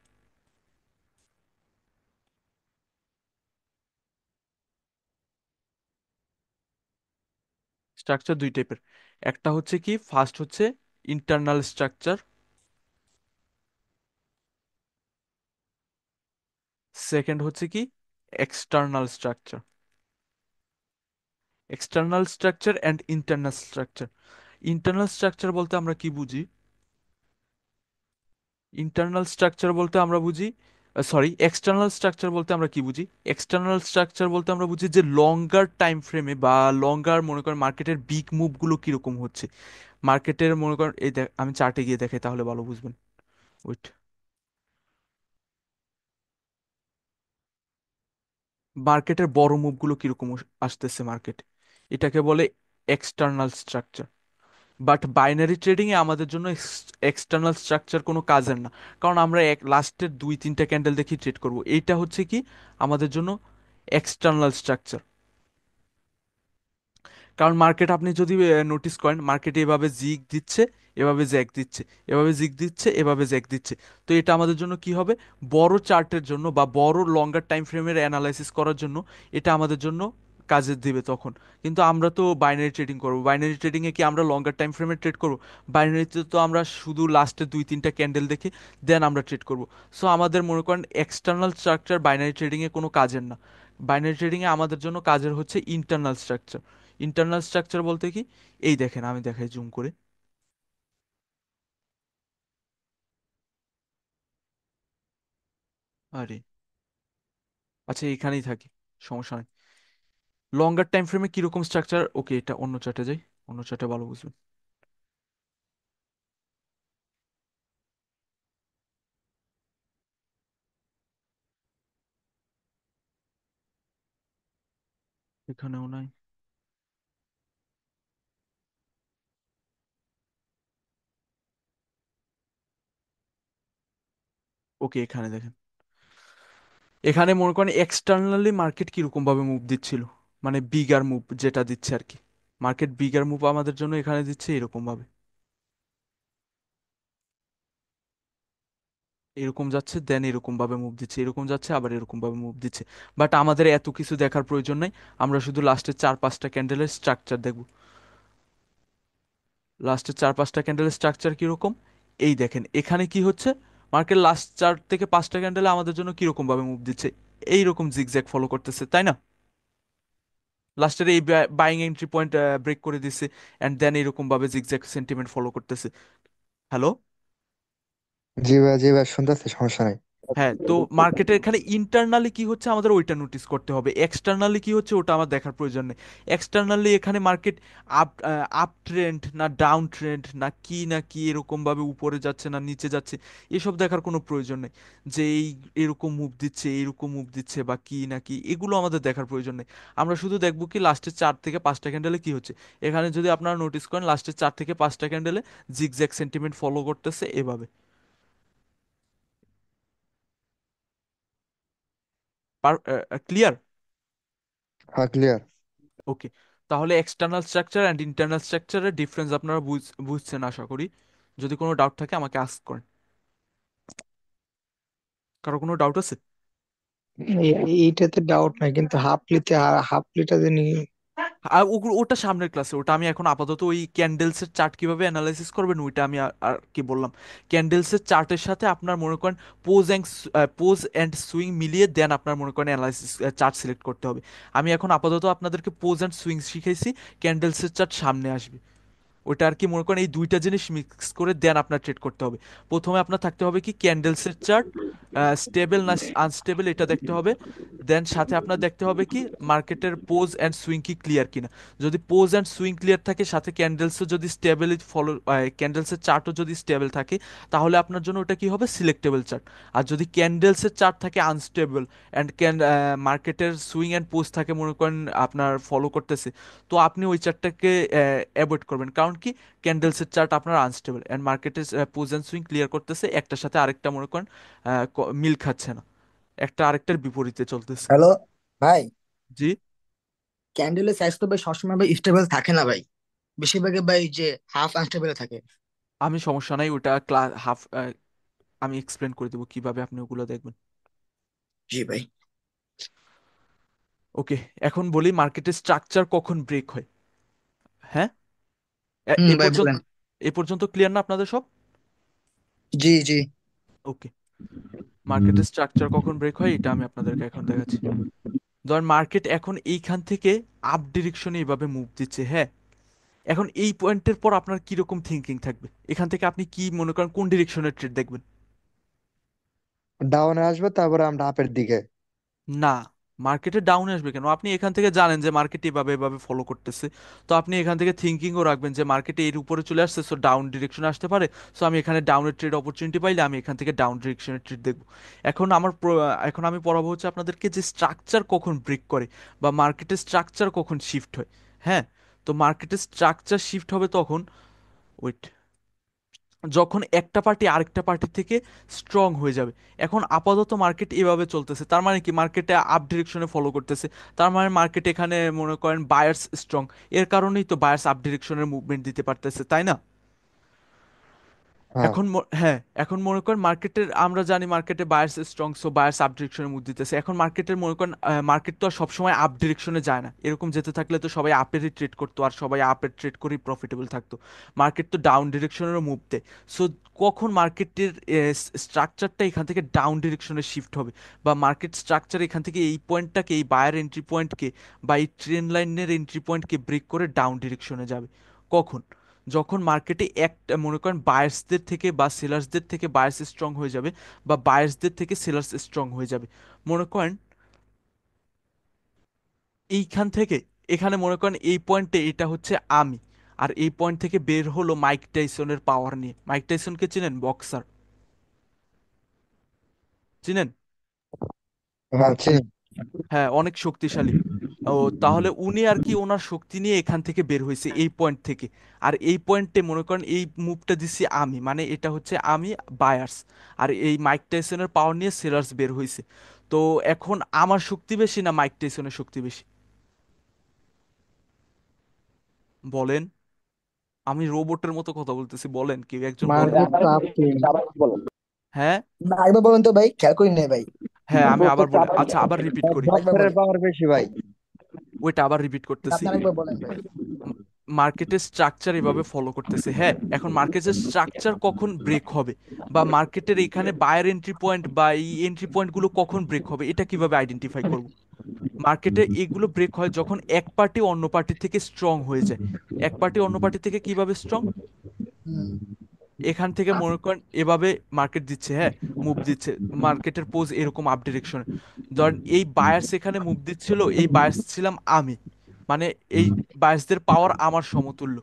A: স্ট্রাকচার দুই টাইপের। একটা হচ্ছে কি, ফার্স্ট হচ্ছে ইন্টারনাল স্ট্রাকচার, সেকেন্ড হচ্ছে কি external structure. External structure and internal structure. Internal structure বলতে আমরা কি বুঝি? ইন্টারনাল স্ট্রাকচার বলতে আমরা বুঝি, সরি, এক্সটার্নাল স্ট্রাকচার বলতে আমরা কি বুঝি? এক্সটার্নাল স্ট্রাকচার বলতে আমরা বুঝি যে লঙ্গার টাইম ফ্রেমে বা লঙ্গার মনে করেন মার্কেটের বিগ মুভগুলো কিরকম হচ্ছে। মার্কেটের মনে করেন এই আমি চার্টে গিয়ে দেখাই তাহলে ভালো বুঝবেন। ওয়েট, মার্কেটের বড় মুভগুলো কিরকম আসতেছে মার্কেট, এটাকে বলে এক্সটার্নাল স্ট্রাকচার। বাট বাইনারি ট্রেডিংয়ে আমাদের জন্য এক্সটার্নাল স্ট্রাকচার কোনো কাজের না, কারণ আমরা এক লাস্টের দুই তিনটা ক্যান্ডেল দেখি ট্রেড করব। এইটা হচ্ছে কি আমাদের জন্য এক্সটার্নাল স্ট্রাকচার। কারণ মার্কেট আপনি যদি নোটিস করেন, মার্কেটে এভাবে জিগ দিচ্ছে, এভাবে জ্যাক দিচ্ছে, এভাবে জিগ দিচ্ছে, এভাবে জ্যাক দিচ্ছে। তো এটা আমাদের জন্য কি হবে, বড় চার্টের জন্য বা বড় লঙ্গার টাইম ফ্রেমের অ্যানালাইসিস করার জন্য এটা আমাদের জন্য কাজে দিবে তখন। কিন্তু আমরা তো বাইনারি ট্রেডিং করবো, বাইনারি ট্রেডিংয়ে কি আমরা লঙ্গার টাইম ফ্রেমে ট্রেড করবো? বাইনারিতে তো আমরা শুধু লাস্টে দুই তিনটা ক্যান্ডেল দেখে দেন আমরা ট্রেড করব। সো আমাদের মনে করেন এক্সটার্নাল স্ট্রাকচার বাইনারি ট্রেডিংয়ে কোনো কাজের না। বাইনারি ট্রেডিংয়ে আমাদের জন্য কাজের হচ্ছে ইন্টারনাল স্ট্রাকচার। ইন্টারনাল স্ট্রাকচার বলতে কি, এই দেখেন আমি দেখাই জুম করে। আরে আচ্ছা, এখানেই থাকি, সমস্যা নেই। লঙ্গার টাইম ফ্রেমে কিরকম স্ট্রাকচার, ওকে এটা অন্য চার্টে যাই, অন্য চার্টে ভালো বুঝবেন। এখানেও নাই। ওকে এখানে দেখেন, এখানে মনে করেন এক্সটার্নালি মার্কেট কিরকম ভাবে মুভ দিচ্ছিল, মানে বিগার মুভ যেটা দিচ্ছে আর কি। মার্কেট বিগার মুভ আমাদের জন্য এখানে দিচ্ছে এরকম ভাবে, এরকম যাচ্ছে দেন এরকম ভাবে মুভ দিচ্ছে, এরকম যাচ্ছে আবার এরকম ভাবে মুভ দিচ্ছে। বাট আমাদের এত কিছু দেখার প্রয়োজন নাই, আমরা শুধু লাস্টের চার পাঁচটা ক্যান্ডেলের স্ট্রাকচার দেখব। লাস্টের চার পাঁচটা ক্যান্ডেলের স্ট্রাকচার কিরকম, এই দেখেন এখানে কি হচ্ছে, মার্কেট লাস্ট চার থেকে পাঁচটা ক্যান্ডেলে আমাদের জন্য কিরকম ভাবে মুভ দিচ্ছে, এইরকম জিগজ্যাগ ফলো করতেছে, তাই না? লাস্টের এই বাইং এন্ট্রি পয়েন্ট ব্রেক করে দিচ্ছে, অ্যান্ড দেন এরকম ভাবে জিগজ্যাগ সেন্টিমেন্ট ফলো করতেছে। হ্যালো?
F: জি ভাই শুনতেছি, সমস্যা নাই।
A: হ্যাঁ, তো মার্কেটের এখানে ইন্টারনালি কি হচ্ছে আমাদের ওইটা নোটিস করতে হবে, এক্সটার্নালি কি হচ্ছে ওটা আমার দেখার প্রয়োজন নেই। এক্সটার্নালি এখানে মার্কেট আপ আপ ট্রেন্ড না ডাউন ট্রেন্ড না কি এরকম ভাবে উপরে যাচ্ছে না নিচে যাচ্ছে, এসব দেখার কোনো প্রয়োজন নেই। যে এই এরকম মুভ দিচ্ছে, এরকম মুভ দিচ্ছে বা কি না কি, এগুলো আমাদের দেখার প্রয়োজন নেই। আমরা শুধু দেখবো কি লাস্টের চার থেকে পাঁচটা ক্যান্ডেলে কি হচ্ছে। এখানে যদি আপনারা নোটিস করেন লাস্টের চার থেকে পাঁচটা ক্যান্ডেলে জিগজ্যাগ সেন্টিমেন্ট ফলো করতেছে এভাবে। ক্লিয়ার?
F: হ্যাঁ ক্লিয়ার।
A: ওকে, তাহলে এক্সটার্নাল স্ট্রাকচার অ্যান্ড ইন্টারনাল স্ট্রাকচারের ডিফারেন্স আপনারা বুঝছেন আশা করি। যদি কোনো ডাউট থাকে আমাকে আস্ক করেন। কারো কোনো ডাউট আছে?
C: এইটাতে ডাউট নাই, কিন্তু হাফলিটা যে
A: আর ওটা সামনের ক্লাসে, ওটা আমি এখন আপাতত ওই ক্যান্ডেলসের চার্ট কিভাবে অ্যানালাইসিস করবেন ওইটা আমি আর কি বললাম। ক্যান্ডেলসের চার্টের সাথে আপনার মনে করেন পোজ অ্যান্ড সুইং মিলিয়ে দেন আপনার মনে করেন অ্যানালাইসিস চার্ট সিলেক্ট করতে হবে। আমি এখন আপাতত আপনাদেরকে পোজ অ্যান্ড সুইং শিখাইছি, ক্যান্ডেলসের চার্ট সামনে আসবে। ওইটা আর কি মনে করেন এই দুইটা জিনিস মিক্স করে দেন আপনার ট্রেড করতে হবে। প্রথমে আপনার থাকতে হবে কি ক্যান্ডেলসের চার্ট স্টেবল না আনস্টেবল এটা দেখতে হবে। দেন সাথে আপনার দেখতে হবে কি মার্কেটের পোজ অ্যান্ড সুইং কি ক্লিয়ার কিনা। যদি পোজ অ্যান্ড সুইং ক্লিয়ার থাকে, সাথে ক্যান্ডেলসও যদি স্টেবল ফলো, ক্যান্ডেলসের চার্টও যদি স্টেবল থাকে, তাহলে আপনার জন্য ওটা কি হবে, সিলেক্টেবল চার্ট। আর যদি ক্যান্ডেলসের চার্ট থাকে আনস্টেবল অ্যান্ড মার্কেটের সুইং অ্যান্ড পোজ থাকে মনে করেন আপনার ফলো করতেছে, তো আপনি ওই চার্টটাকে অ্যাভয়েড করবেন। কারণ কি ক্যান্ডেলসের চার্ট আপনার আনস্টেবল অ্যান্ড মার্কেটের পোজ অ্যান্ড সুইং ক্লিয়ার করতেছে, একটার সাথে আরেকটা মনে করেন মিল খাচ্ছে না, একটা আরেকটার বিপরীতে চলতেছে।
B: হ্যালো ভাই,
A: জি।
B: ক্যান্ডেলের সাইজ তো ভাই সবসময় ভাই স্টেবল থাকে না ভাই, বেশিরভাগই ভাই যে হাফ আনস্টেবল থাকে।
A: আমি সমস্যা নাই, ওটা ক্লাস হাফ আমি এক্সপ্লেন করে দেবো কিভাবে আপনি ওগুলো দেখবেন।
B: জি ভাই।
A: ওকে, এখন বলি মার্কেটের স্ট্রাকচার কখন ব্রেক হয়। হ্যাঁ, এ
B: ভাই
A: পর্যন্ত
B: বলেন।
A: এ পর্যন্ত ক্লিয়ার না আপনাদের সব?
B: জি জি।
A: ওকে, মার্কেটের স্ট্রাকচার কখন ব্রেক হয় এটা আমি আপনাদেরকে এখন দেখাচ্ছি। ধরেন মার্কেট এখন এইখান থেকে আপ ডিরেকশনে এইভাবে মুভ দিচ্ছে, হ্যাঁ। এখন এই পয়েন্টের পর আপনার কিরকম থিঙ্কিং থাকবে, এখান থেকে আপনি কি মনে করেন কোন ডিরেকশনের ট্রেড দেখবেন?
F: ডাউনে আসবে, তারপরে আমরা আপের দিকে।
A: না, মার্কেটে ডাউনে আসবে কেন? আপনি এখান থেকে জানেন যে মার্কেট এভাবে এভাবে ফলো করতেছে, তো আপনি এখান থেকে থিঙ্কিংও রাখবেন যে মার্কেটে এর উপরে চলে আসছে, সো ডাউন ডিরেকশনে আসতে পারে। সো আমি এখানে ডাউনের ট্রেড অপরচুনিটি পাইলে আমি এখান থেকে ডাউন ডিরেকশনের ট্রেড দেখবো। এখন এখন আমি পড়াবো হচ্ছে আপনাদেরকে যে স্ট্রাকচার কখন ব্রেক করে বা মার্কেটের স্ট্রাকচার কখন শিফট হয়। হ্যাঁ, তো মার্কেটের স্ট্রাকচার শিফট হবে তখন ওয়েট, যখন একটা পার্টি আরেকটা পার্টি থেকে স্ট্রং হয়ে যাবে। এখন আপাতত মার্কেট এভাবে চলতেছে, তার মানে কি মার্কেটে আপ ডিরেকশনে ফলো করতেছে, তার মানে মার্কেট এখানে মনে করেন বায়ার্স স্ট্রং, এর কারণেই তো বায়ার্স আপ ডিরেকশনের মুভমেন্ট দিতে পারতেছে, তাই না?
F: হ্যাঁ
A: হ্যাঁ, এখন মনে করেন মার্কেটের, আমরা জানি মার্কেটে buyers strong, so buyers up ডিরেকশনে মুভ দিতেছে। এখন মার্কেটের মনে করেন মার্কেট তো আর সবসময় আপ ডিরেকশনে যায় না, এরকম যেতে থাকলে তো সবাই আপেরই ট্রেড করতো আর সবাই আপের ট্রেড করেই প্রফিটেবল থাকতো। মার্কেট তো ডাউন ডিরেকশনেরও মুভ দেয়। সো কখন মার্কেটের স্ট্রাকচারটা এখান থেকে ডাউন ডিরেকশনে শিফট হবে, বা মার্কেট স্ট্রাকচার এখান থেকে এই পয়েন্টটাকে, এই বায়ার এন্ট্রি পয়েন্টকে বা এই ট্রেন লাইনের এন্ট্রি পয়েন্টকে ব্রেক করে ডাউন ডিরেকশনে যাবে? কখন? যখন মার্কেটে একটা মনে করেন বায়ার্সদের থেকে বা সেলার্সদের থেকে বায়ার্স স্ট্রং হয়ে যাবে, বা বায়ার্সদের থেকে সেলার্স স্ট্রং হয়ে যাবে। মনে করেন এইখান থেকে, এখানে মনে করেন এই পয়েন্টে এটা হচ্ছে আমি, আর এই পয়েন্ট থেকে বের হলো মাইক টাইসনের পাওয়ার নিয়ে। মাইক টাইসনকে চিনেন? বক্সার, চিনেন?
F: হ্যাঁ চিনি।
A: হ্যাঁ, অনেক শক্তিশালী। ও, তাহলে উনি আর কি ওনার শক্তি নিয়ে এখান থেকে বের হয়েছে এই পয়েন্ট থেকে। আর এই পয়েন্টে মনে করেন এই মুভটা দিচ্ছি আমি, মানে এটা হচ্ছে আমি বায়ার্স, আর এই মাইক টাইসনের পাওয়ার নিয়ে সেলার্স বের হয়েছে। তো এখন আমার শক্তি বেশি না মাইক টাইসনের শক্তি বেশি? বলেন। আমি রোবটের মতো কথা বলতেছি, বলেন, কেউ একজন বলেন।
C: মার্কেট তো আপ ট্রেন্ড।
D: আবার বলো।
A: হ্যাঁ,
B: না, আরেকবার বলেন তো ভাই, খেয়াল করি নাই ভাই।
A: হ্যাঁ, আমি আবার
D: বলতেছে
A: বলে,
D: আবার
A: আচ্ছা আবার রিপিট করি।
B: আরেকবার
F: বক্সারের
B: বলেন।
F: পাওয়ার বেশি ভাই।
A: ওইটা আবার রিপিট করতেছি।
B: আপনি আরেকবার বলেন ভাই।
A: মার্কেটের স্ট্রাকচার এভাবে ফলো করতেছে। হ্যাঁ, এখন মার্কেটের স্ট্রাকচার কখন ব্রেক হবে, বা মার্কেটের এখানে বায়ার এন্ট্রি পয়েন্ট বা এই এন্ট্রি পয়েন্টগুলো কখন ব্রেক হবে, এটা কিভাবে আইডেন্টিফাই করব? মার্কেটে এগুলো ব্রেক হয় যখন এক পার্টি অন্য পার্টি থেকে স্ট্রং হয়ে যায়। এক পার্টি অন্য পার্টি থেকে কিভাবে স্ট্রং?
B: হুম।
A: এখান থেকে মনে করেন এভাবে মার্কেট দিচ্ছে, হ্যাঁ, মুভ দিচ্ছে, মার্কেটের পোজ এরকম আপ ডিরেকশনে। ধরেন এই বায়ার্স এখানে মুভ দিচ্ছিল, এই বায়ার্স ছিলাম আমি, মানে এই বায়ার্সদের পাওয়ার আমার সমতুল্য।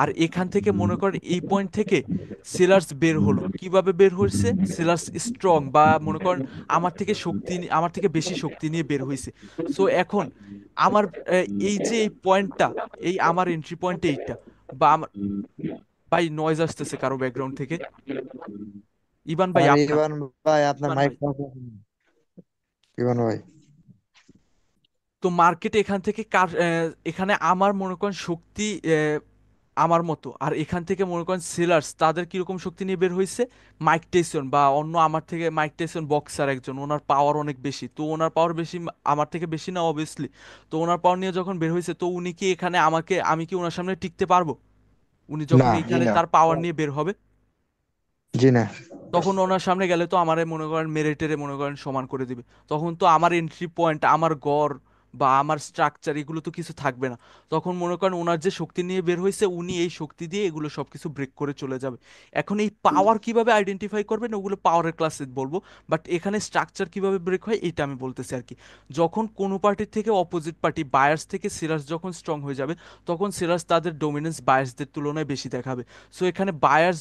A: আর এখান থেকে মনে করেন এই পয়েন্ট থেকে সেলার্স বের হলো, কিভাবে বের হয়েছে? সেলার্স স্ট্রং, বা মনে করেন আমার থেকে বেশি শক্তি নিয়ে বের হয়েছে। সো এখন আমার এই যে এই পয়েন্টটা, এই আমার এন্ট্রি পয়েন্ট এইটা, বা আমার, ভাই নয়েজ আসতেছে কারো ব্যাকগ্রাউন্ড থেকে। ইবান ভাই
F: আর
A: আপনার,
F: ইভান ভাই আপনার
A: ইবান
F: মাইক
A: ভাই।
F: ইভান ভাই।
A: তো মার্কেট এখান থেকে এখানে আমার মনে করেন শক্তি আমার মতো, আর এখান থেকে মনে করেন সেলার্স তাদের কিরকম শক্তি নিয়ে বের হয়েছে? মাইক টেসন বা অন্য আমার থেকে, মাইক টেসন বক্সার একজন, ওনার পাওয়ার অনেক বেশি, তো ওনার পাওয়ার বেশি, আমার থেকে বেশি না অবভিয়াসলি। তো ওনার পাওয়ার নিয়ে যখন বের হয়েছে, তো উনি কি এখানে আমাকে, আমি কি ওনার সামনে টিকতে পারবো? উনি
F: না
A: যখন
F: জি
A: এইখানে
F: না।
A: তার পাওয়ার নিয়ে বের হবে,
F: জি না।
A: তখন ওনার সামনে গেলে তো আমারে মনে করেন মেরে টেরে মনে করেন সমান করে দিবে। তখন তো আমার এন্ট্রি পয়েন্ট, আমার গড় বা আমার স্ট্রাকচার এগুলো তো কিছু থাকবে না। তখন মনে করেন ওনার যে শক্তি নিয়ে বের হয়েছে, উনি এই শক্তি দিয়ে এগুলো সবকিছু ব্রেক করে চলে যাবে। এখন এই পাওয়ার কিভাবে আইডেন্টিফাই করবেন ওগুলো পাওয়ারের ক্লাসে বলবো, বাট এখানে স্ট্রাকচার কিভাবে ব্রেক হয় এটা আমি বলতেছি আর কি। যখন কোনো পার্টির থেকে অপোজিট পার্টি বায়ার্স থেকে সেলার্স যখন স্ট্রং হয়ে যাবে, তখন সেলার্স তাদের ডোমিনেন্স বায়ার্সদের তুলনায় বেশি দেখাবে। সো এখানে বায়ার্স,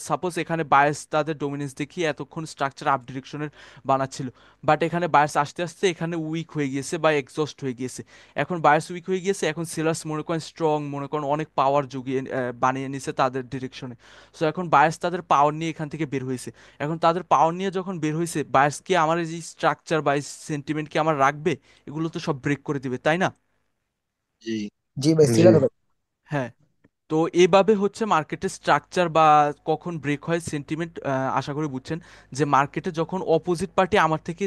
A: সাপোজ এখানে বায়াস তাদের ডোমিনেন্স দেখিয়ে এতক্ষণ স্ট্রাকচার আপ ডিরেকশনের বানাচ্ছিল, বাট এখানে বায়াস আস্তে আস্তে এখানে উইক হয়ে গিয়েছে বা এক্সস্ট হয়ে গিয়েছে। এখন বায়াস উইক হয়ে গিয়েছে, এখন সেলার্স মনে করেন স্ট্রং, মনে করেন অনেক পাওয়ার জুগিয়ে বানিয়ে নিছে তাদের ডিরেকশনে। সো এখন বায়াস তাদের পাওয়ার নিয়ে এখান থেকে বের হয়েছে। এখন তাদের পাওয়ার নিয়ে যখন বের হয়েছে, বায়াস কি আমার এই যে স্ট্রাকচার বা সেন্টিমেন্ট কি আমার রাখবে? এগুলো তো সব ব্রেক করে দিবে, তাই না?
F: জি।
B: জি ভাই,
F: জি।
B: সিলার ভাই।
A: হ্যাঁ। তো এভাবে হচ্ছে মার্কেটের স্ট্রাকচার বা কখন ব্রেক হয় সেন্টিমেন্ট, আশা করি বুঝছেন। যে মার্কেটে যখন অপোজিট পার্টি আমার থেকে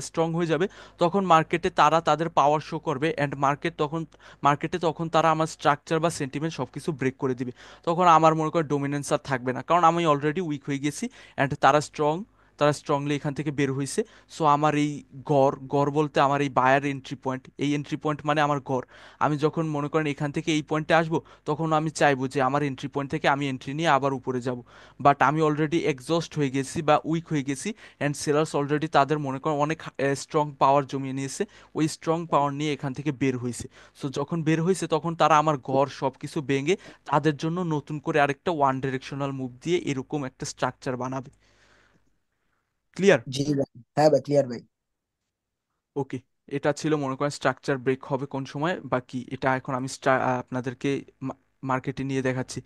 A: স্ট্রং হয়ে যাবে, তখন মার্কেটে তারা তাদের পাওয়ার শো করবে, অ্যান্ড মার্কেটে তখন তারা আমার স্ট্রাকচার বা সেন্টিমেন্ট সব কিছু ব্রেক করে দিবে। তখন আমার মনে করেন ডোমিনেন্স আর থাকবে না, কারণ আমি অলরেডি উইক হয়ে গেছি, অ্যান্ড তারা স্ট্রংলি এখান থেকে বের হয়েছে। সো আমার এই গড় বলতে আমার এই বায়ার এন্ট্রি পয়েন্ট, এই এন্ট্রি পয়েন্ট মানে আমার গড়। আমি যখন মনে করেন এখান থেকে এই পয়েন্টে আসবো, তখন আমি চাইবো যে আমার এন্ট্রি পয়েন্ট থেকে আমি এন্ট্রি নিয়ে আবার উপরে যাব। বাট আমি অলরেডি এক্সস্ট হয়ে গেছি বা উইক হয়ে গেছি, অ্যান্ড সেলার্স অলরেডি তাদের মনে করেন অনেক স্ট্রং পাওয়ার জমিয়ে নিয়েছে, ওই স্ট্রং পাওয়ার নিয়ে এখান থেকে বের হয়েছে। সো যখন বের হয়েছে, তখন তারা আমার ঘর সব কিছু ভেঙে তাদের জন্য নতুন করে আরেকটা ওয়ান ডিরেকশনাল মুভ দিয়ে এরকম একটা স্ট্রাকচার বানাবে। ক্লিয়ার?
B: জি ভাই। হ্যাঁ ভাই, ক্লিয়ার ভাই।
A: ওকে। এটা ছিল মনে করেন স্ট্রাকচার ব্রেক হবে কোন সময় বা কি, এটা এখন আমি আপনাদেরকে মার্কেটে নিয়ে দেখাচ্ছি।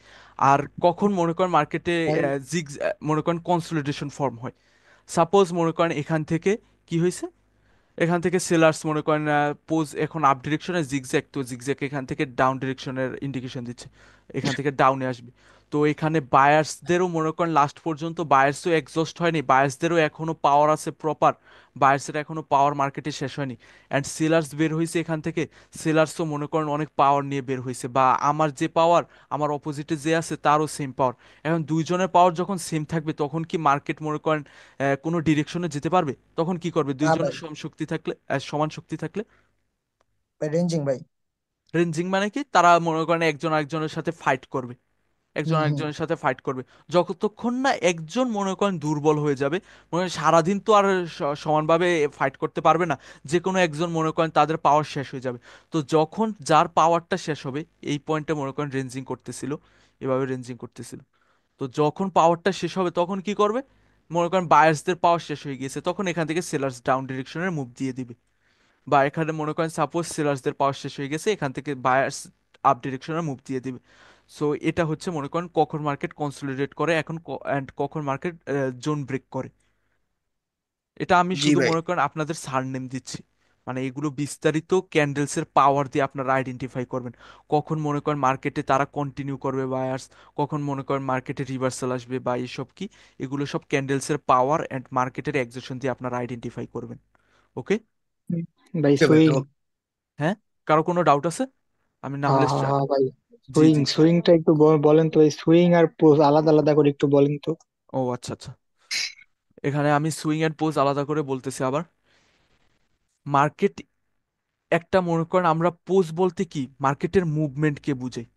A: আর কখন মনে করেন মার্কেটে
C: ভাই
A: জিগ মনে করেন কনসলিডেশন ফর্ম হয়। সাপোজ মনে করেন এখান থেকে কি হয়েছে, এখান থেকে সেলার্স মনে করেন পোজ এখন আপ ডিরেকশনে জিগজ্যাগ, তো জিগজ্যাগ এখান থেকে ডাউন ডিরেকশনের ইন্ডিকেশন দিচ্ছে, এখান থেকে ডাউনে আসবে। তো এখানে বায়ার্সদেরও মনে করেন লাস্ট পর্যন্ত বায়ার্সও এক্সস্ট হয়নি, বায়ার্সদেরও এখনো পাওয়ার আছে প্রপার, বায়ার্সের এখনো পাওয়ার মার্কেটে শেষ হয়নি। অ্যান্ড সেলার্স বের হয়েছে এখান থেকে, সেলার্সও মনে করেন অনেক পাওয়ার নিয়ে বের হয়েছে, বা আমার যে পাওয়ার আমার অপোজিটে যে আছে তারও সেম পাওয়ার। এখন দুইজনের পাওয়ার যখন সেম থাকবে তখন কি মার্কেট মনে করেন কোনো ডিরেকশনে যেতে পারবে? তখন কি করবে
B: না ভাই,
A: দুইজনের সম শক্তি থাকলে, সমান শক্তি থাকলে?
B: রেঞ্জিং ভাই।
A: রেঞ্জিং মানে কি, তারা মনে করেন একজন আরেকজনের সাথে ফাইট করবে, একজন
B: হুম হুম।
A: আরেকজনের সাথে ফাইট করবে। যতক্ষণ না একজন মনে করেন দুর্বল হয়ে যাবে, মনে করেন সারাদিন তো আর সমানভাবে ফাইট করতে পারবে না, যে কোনো একজন মনে করেন তাদের পাওয়ার শেষ হয়ে যাবে। তো যখন যার পাওয়ারটা শেষ হবে, এই পয়েন্টে মনে করেন রেঞ্জিং করতেছিল, এভাবে রেঞ্জিং করতেছিল। তো যখন পাওয়ারটা শেষ হবে তখন কি করবে, মনে করেন বায়ার্সদের পাওয়ার শেষ হয়ে গিয়েছে, তখন এখান থেকে সেলার্স ডাউন ডিরেকশনের মুভ দিয়ে দিবে। বা এখানে মনে করেন সাপোজ সেলার্সদের পাওয়ার শেষ হয়ে গেছে, এখান থেকে বায়ার্স আপ ডিরেকশনে মুভ দিয়ে দিবে। সো এটা হচ্ছে মনে করেন কখন মার্কেট কনসলিডেট করে এখন, অ্যান্ড কখন মার্কেট জোন ব্রেক করে। এটা আমি
B: জি
A: শুধু
B: ভাই।
A: মনে করেন আপনাদের সারনেম দিচ্ছি, মানে এগুলো বিস্তারিত ক্যান্ডেলস এর পাওয়ার দিয়ে আপনারা আইডেন্টিফাই করবেন। কখন মনে করেন মার্কেটে তারা কন্টিনিউ করবে বায়ার্স, কখন মনে করেন মার্কেটে রিভার্সাল আসবে, বা এইসব কি, এগুলো সব ক্যান্ডেলস এর পাওয়ার অ্যান্ড মার্কেটের এক্সেশন দিয়ে আপনারা আইডেন্টিফাই করবেন। ওকে?
C: ভাই
B: ওকে ভাই,
C: সুইং।
A: হ্যাঁ, কারো কোনো ডাউট আছে? আমি না
C: হ্যাঁ
A: হলে
C: হ্যাঁ হ্যাঁ ভাই,
A: জি
C: সুইং
A: জি।
C: সুইংটা একটু বলেন তো, ভাই সুইং আর পোজ আলাদা আলাদা করে একটু বলেন তো।
A: ও আচ্ছা আচ্ছা, এখানে আমি সুইং এন্ড পোজ আলাদা করে বলতেছি আবার। মার্কেট একটা মনে করেন আমরা পোজ বলতে কি মার্কেটের মুভমেন্টকে বুঝাই।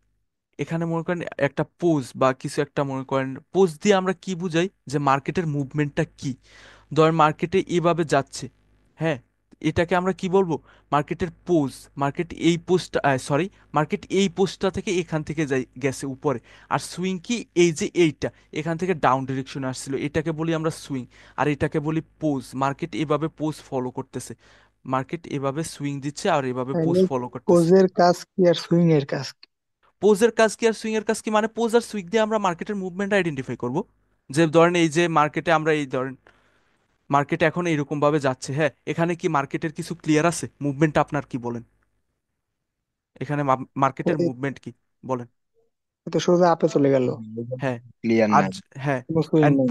A: এখানে মনে করেন একটা পোজ বা কিছু একটা মনে করেন পোজ দিয়ে আমরা কি বুঝাই, যে মার্কেটের মুভমেন্টটা কি। ধরেন মার্কেটে এভাবে যাচ্ছে, হ্যাঁ, এটাকে আমরা কি বলবো, মার্কেটের পোজ। মার্কেট এই পোস্টটা, সরি, মার্কেট এই পোস্টটা থেকে এখান থেকে যাই গেছে উপরে। আর সুইং কি, এই যে এইটা এখান থেকে ডাউন ডিরেকশনে আসছিল, এটাকে বলি আমরা সুইং। আর এটাকে বলি পোজ, মার্কেট এভাবে পোজ ফলো করতেছে, মার্কেট এভাবে সুইং দিচ্ছে আর এভাবে পোজ
C: তাহলে
A: ফলো করতেছে।
C: পোজের কাজ কি আর সুইং এর কাজ কি?
A: পোজের কাজ কি আর সুইং এর কাজ কি, মানে পোজ আর সুইং দিয়ে আমরা মার্কেটের মুভমেন্ট আইডেন্টিফাই করব। যে ধরেন এই যে মার্কেটে আমরা এই ধরেন মার্কেটে এখন এইরকম ভাবে যাচ্ছে, হ্যাঁ, এখানে কি মার্কেটের কিছু ক্লিয়ার আছে মুভমেন্ট, আপনার কি বলেন, এখানে মার্কেটের
C: এই
A: মুভমেন্ট কি বলেন?
C: তো সোজা আপে চলে গেল,
A: হ্যাঁ।
E: ক্লিয়ার
A: আর
E: নাই।
A: হ্যাঁ,
C: কোনো সুইং
A: এন্ড
C: নেই।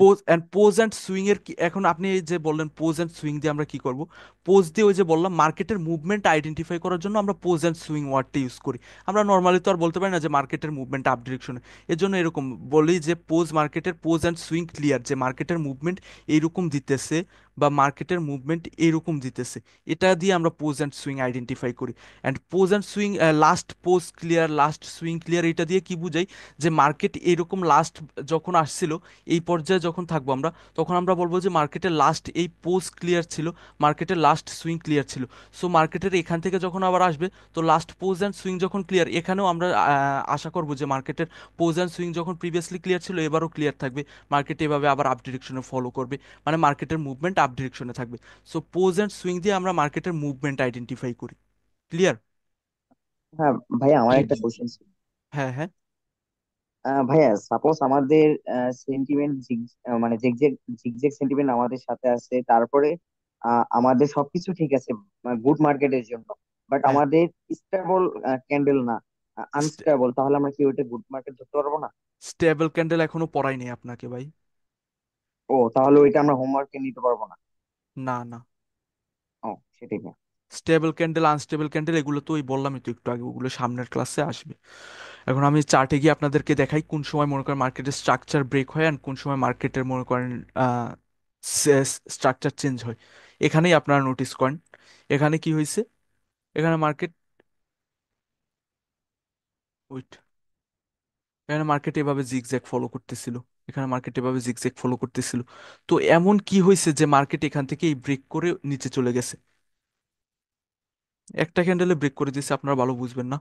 A: পোজ সুইং এর কি, এখন আপনি এই যে বললেন পোজ এন্ড সুইং দিয়ে আমরা কি করব, পোজ দিয়ে ওই যে বললাম মার্কেটের মুভমেন্ট আইডেন্টিফাই করার জন্য আমরা পোজ এন্ড সুইং ওয়ার্ডটা ইউজ করি। আমরা নর্মালি তো আর বলতে পারি না যে মার্কেটের মুভমেন্ট আপ ডিরেকশনে, এর জন্য এরকম বলি যে পোজ, মার্কেটের পোজ এন্ড সুইং ক্লিয়ার, যে মার্কেটের মুভমেন্ট এইরকম দিতেছে বা মার্কেটের মুভমেন্ট এইরকম দিতেছে, এটা দিয়ে আমরা পোজ এন্ড সুইং আইডেন্টিফাই করি। And pause and swing, last pause clear last swing clear, এটা দিয়ে কি বুঝাই, যে মার্কেট এরকম লাস্ট যখন আসছিল, এই পর্যায়ে যখন থাকবো আমরা, তখন আমরা বলবো যে মার্কেটের লাস্ট এই পোজ ক্লিয়ার ছিল, মার্কেটের লাস্ট সুইং ক্লিয়ার ছিল। সো মার্কেটের এখান থেকে যখন আবার আসবে, তো লাস্ট পোজ অ্যান্ড সুইং যখন ক্লিয়ার, এখানেও আমরা আশা করবো যে মার্কেটের পোজ অ্যান্ড সুইং যখন প্রিভিয়াসলি ক্লিয়ার ছিল এবারও ক্লিয়ার থাকবে, মার্কেট এভাবে আবার আপ ডিরেকশনে ফলো করবে, মানে মার্কেটের মুভমেন্ট আপ ডিরেকশনে থাকবে। সো পোজ অ্যান্ড সুইং দিয়ে আমরা মার্কেটের মুভমেন্ট আইডেন্টিফাই করি। ক্লিয়ার?
E: হ্যাঁ ভাই, আমার
C: জি
E: একটা
C: জি।
E: কোশ্চেন ছিল।
A: হ্যাঁ হ্যাঁ।
E: ভাইয়া সাপোজ আমাদের সেন্টিমেন্ট মানে জিগজেগ জিগজেগ সেন্টিমেন্ট আমাদের সাথে আছে, তারপরে আমাদের সবকিছু ঠিক আছে গুড মার্কেটের জন্য, বাট
A: হ্যাঁ,
E: আমাদের স্টেবল ক্যান্ডেল না, আনস্টেবল, তাহলে আমরা কি ওইটা গুড মার্কেট ধরতে পারবো না?
A: স্টেবল ক্যান্ডেল এখনো পড়াই নেই আপনাকে ভাই।
E: ও, তাহলে ওইটা আমরা হোমওয়ার্কে নিতে পারবো না?
A: না না,
E: ও, সেটাই ভাই।
A: স্টেবল ক্যান্ডেল আনস্টেবল ক্যান্ডেল এগুলো তো ওই বললামই তো একটু আগে, ওগুলো সামনের ক্লাসে আসবে। এখন আমি চার্টে গিয়ে আপনাদেরকে দেখাই কোন সময় মনে করেন মার্কেটের স্ট্রাকচার ব্রেক হয় আর কোন সময় মার্কেটের মনে করেন স্ট্রাকচার চেঞ্জ হয়। এখানেই আপনারা নোটিস করেন, এখানে কি হয়েছে, এখানে মার্কেট, ওইট, এখানে মার্কেট এভাবে জিগজ্যাগ ফলো করতেছিল, এখানে মার্কেট এভাবে জিগজ্যাগ ফলো করতেছিল। তো এমন কি হয়েছে যে মার্কেট এখান থেকে এই ব্রেক করে নিচে চলে গেছে, একটা ক্যান্ডেলে ব্রেক করে দিয়েছে, আপনারা ভালো বুঝবেন না,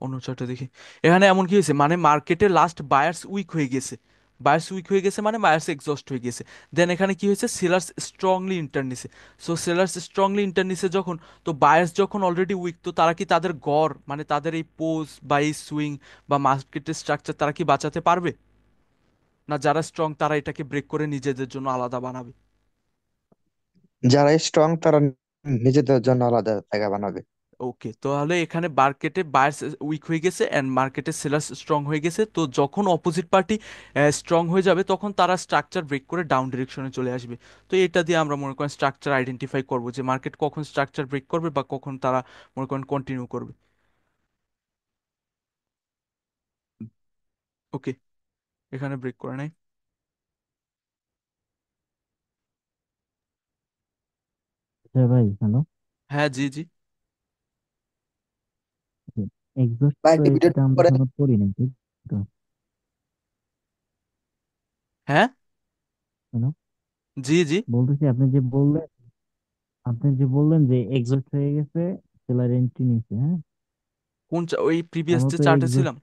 A: অন্য চার্টে দেখি। এখানে এমন কি হয়েছে, মানে মার্কেটে লাস্ট বায়ার্স উইক হয়ে গেছে, বায়ার্স উইক হয়ে গেছে মানে বায়ার্স এক্সস্ট হয়ে গেছে। দেন এখানে কি হয়েছে, সেলার্স স্ট্রংলি ইন্টার নিছে। সো সেলার্স স্ট্রংলি ইন্টার নিছে যখন, তো বায়ার্স যখন অলরেডি উইক, তো তারা কি তাদের গড় মানে তাদের এই পোজ বা এই সুইং বা মার্কেটের স্ট্রাকচার তারা কি বাঁচাতে পারবে? না যারা স্ট্রং তারা এটাকে ব্রেক করে নিজেদের জন্য আলাদা বানাবে?
F: যারা স্ট্রং তারা নিজেদের জন্য আলাদা জায়গা বানাবে।
A: ওকে, তাহলে এখানে মার্কেটে বায়ার্স উইক হয়ে গেছে অ্যান্ড মার্কেটে সেলার্স স্ট্রং হয়ে গেছে, তো যখন অপোজিট পার্টি স্ট্রং হয়ে যাবে তখন তারা স্ট্রাকচার ব্রেক করে ডাউন ডিরেকশনে চলে আসবে। তো এটা দিয়ে আমরা মনে করেন স্ট্রাকচার আইডেন্টিফাই করব যে মার্কেট কখন স্ট্রাকচার ব্রেক করবে বা কখন তারা মনে করেন কন্টিনিউ করবে। ওকে, এখানে ব্রেক করে নাই।
H: আচ্ছা ভাই, হ্যালো।
A: হ্যাঁ, জি জি।
H: এক্সস্ট
B: ভাই
H: তো
B: একটু ভিডিও
H: এটা আমরা
B: করে
H: এখনো করি নাই, ঠিক তো?
A: হ্যাঁ,
H: হ্যালো,
A: জি জি।
H: বলতেছি আপনি যে বললেন যে এক্সস্ট হয়ে গেছে, সেলার এন্ট্রি নিছে, হ্যাঁ।
A: কোন ওই প্রিভিয়াস
H: আমরা
A: যে
H: তো
A: চার্টে
H: এক্সস্ট।
A: ছিলাম।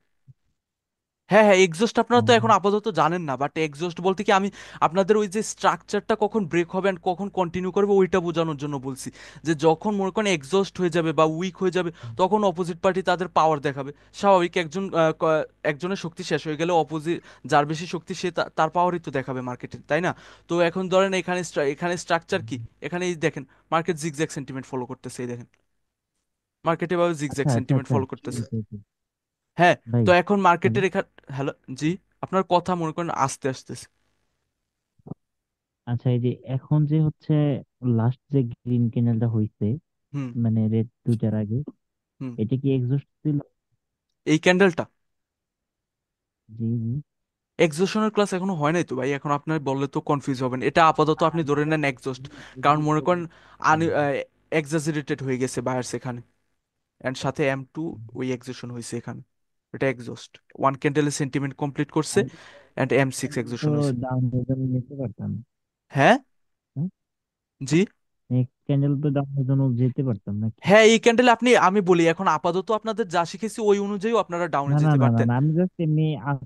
A: হ্যাঁ হ্যাঁ, এক্সজস্ট আপনারা তো এখন আপাতত জানেন না, বাট এক্সজস্ট বলতে কি আমি আপনাদের ওই যে স্ট্রাকচারটা কখন ব্রেক হবে and কখন কন্টিনিউ করবে ওইটা বোঝানোর জন্য বলছি। যে যখন মনে করেন এক্সজস্ট হয়ে যাবে বা উইক হয়ে যাবে তখন অপোজিট পার্টি তাদের পাওয়ার দেখাবে। স্বাভাবিক, একজনের শক্তি শেষ হয়ে গেলে অপোজিট যার বেশি শক্তি সে তার পাওয়ারই তো দেখাবে মার্কেটে, তাই না? তো এখন ধরেন এখানে এখানে স্ট্রাকচার কি, এখানে এই দেখেন মার্কেট জিগজ্যাগ সেন্টিমেন্ট ফলো করতেছে, এই দেখেন মার্কেট এভাবে জিগজ্যাগ
H: আচ্ছা আচ্ছা
A: সেন্টিমেন্ট
H: আচ্ছা,
A: ফলো
H: ঠিক
A: করতেছে।
H: আছে, ঠিক আছে।
A: হ্যাঁ,
H: ভাই,
A: তো এখন
H: হ্যালো।
A: মার্কেটের এখানে, হ্যালো, জি, আপনার কথা মনে করেন আস্তে আসতেছে।
H: আচ্ছা, এই যে এখন যে হচ্ছে লাস্ট যে গ্রিন ক্যানেলটা হইছে,
A: হুম
H: মানে রেড দুইটার আগে,
A: হুম।
H: এটা কি এক্সস্ট ছিল?
A: এই ক্যান্ডেলটা
H: জি জি।
A: এক্সজশনের ক্লাস এখনো হয় নাই তো ভাই, এখন আপনার বললে তো কনফিউজ হবেন। এটা আপাতত আপনি ধরে নেন এক্সজস্ট, কারণ মনে করেন এক্সাজারেটেড হয়ে গেছে বায়ার্স এখানে, এন্ড সাথে M2 ওই এক্সজশন হয়েছে এখানে। এটা এক্সজস্ট, ওয়ান ক্যান্ডেলের সেন্টিমেন্ট কমপ্লিট করছে এন্ড M6
H: তো
A: এক্সজশন হয়েছে।
H: ডাউন জন্য নিতে পারতাম,
A: হ্যাঁ,
H: হ্যাঁ।
A: জি।
H: নেক্সট ক্যান্ডেল তো ডাউনের জন্য যেতে পারতাম নাকি?
A: হ্যাঁ, এই ক্যান্ডেলে আপনি, আমি বলি এখন আপাতত আপনাদের যা শিখেছি ওই অনুযায়ী আপনারা ডাউনে
H: না না
A: যেতে
H: না না
A: পারতেন।
H: না, আমি জাস্ট এমনি আস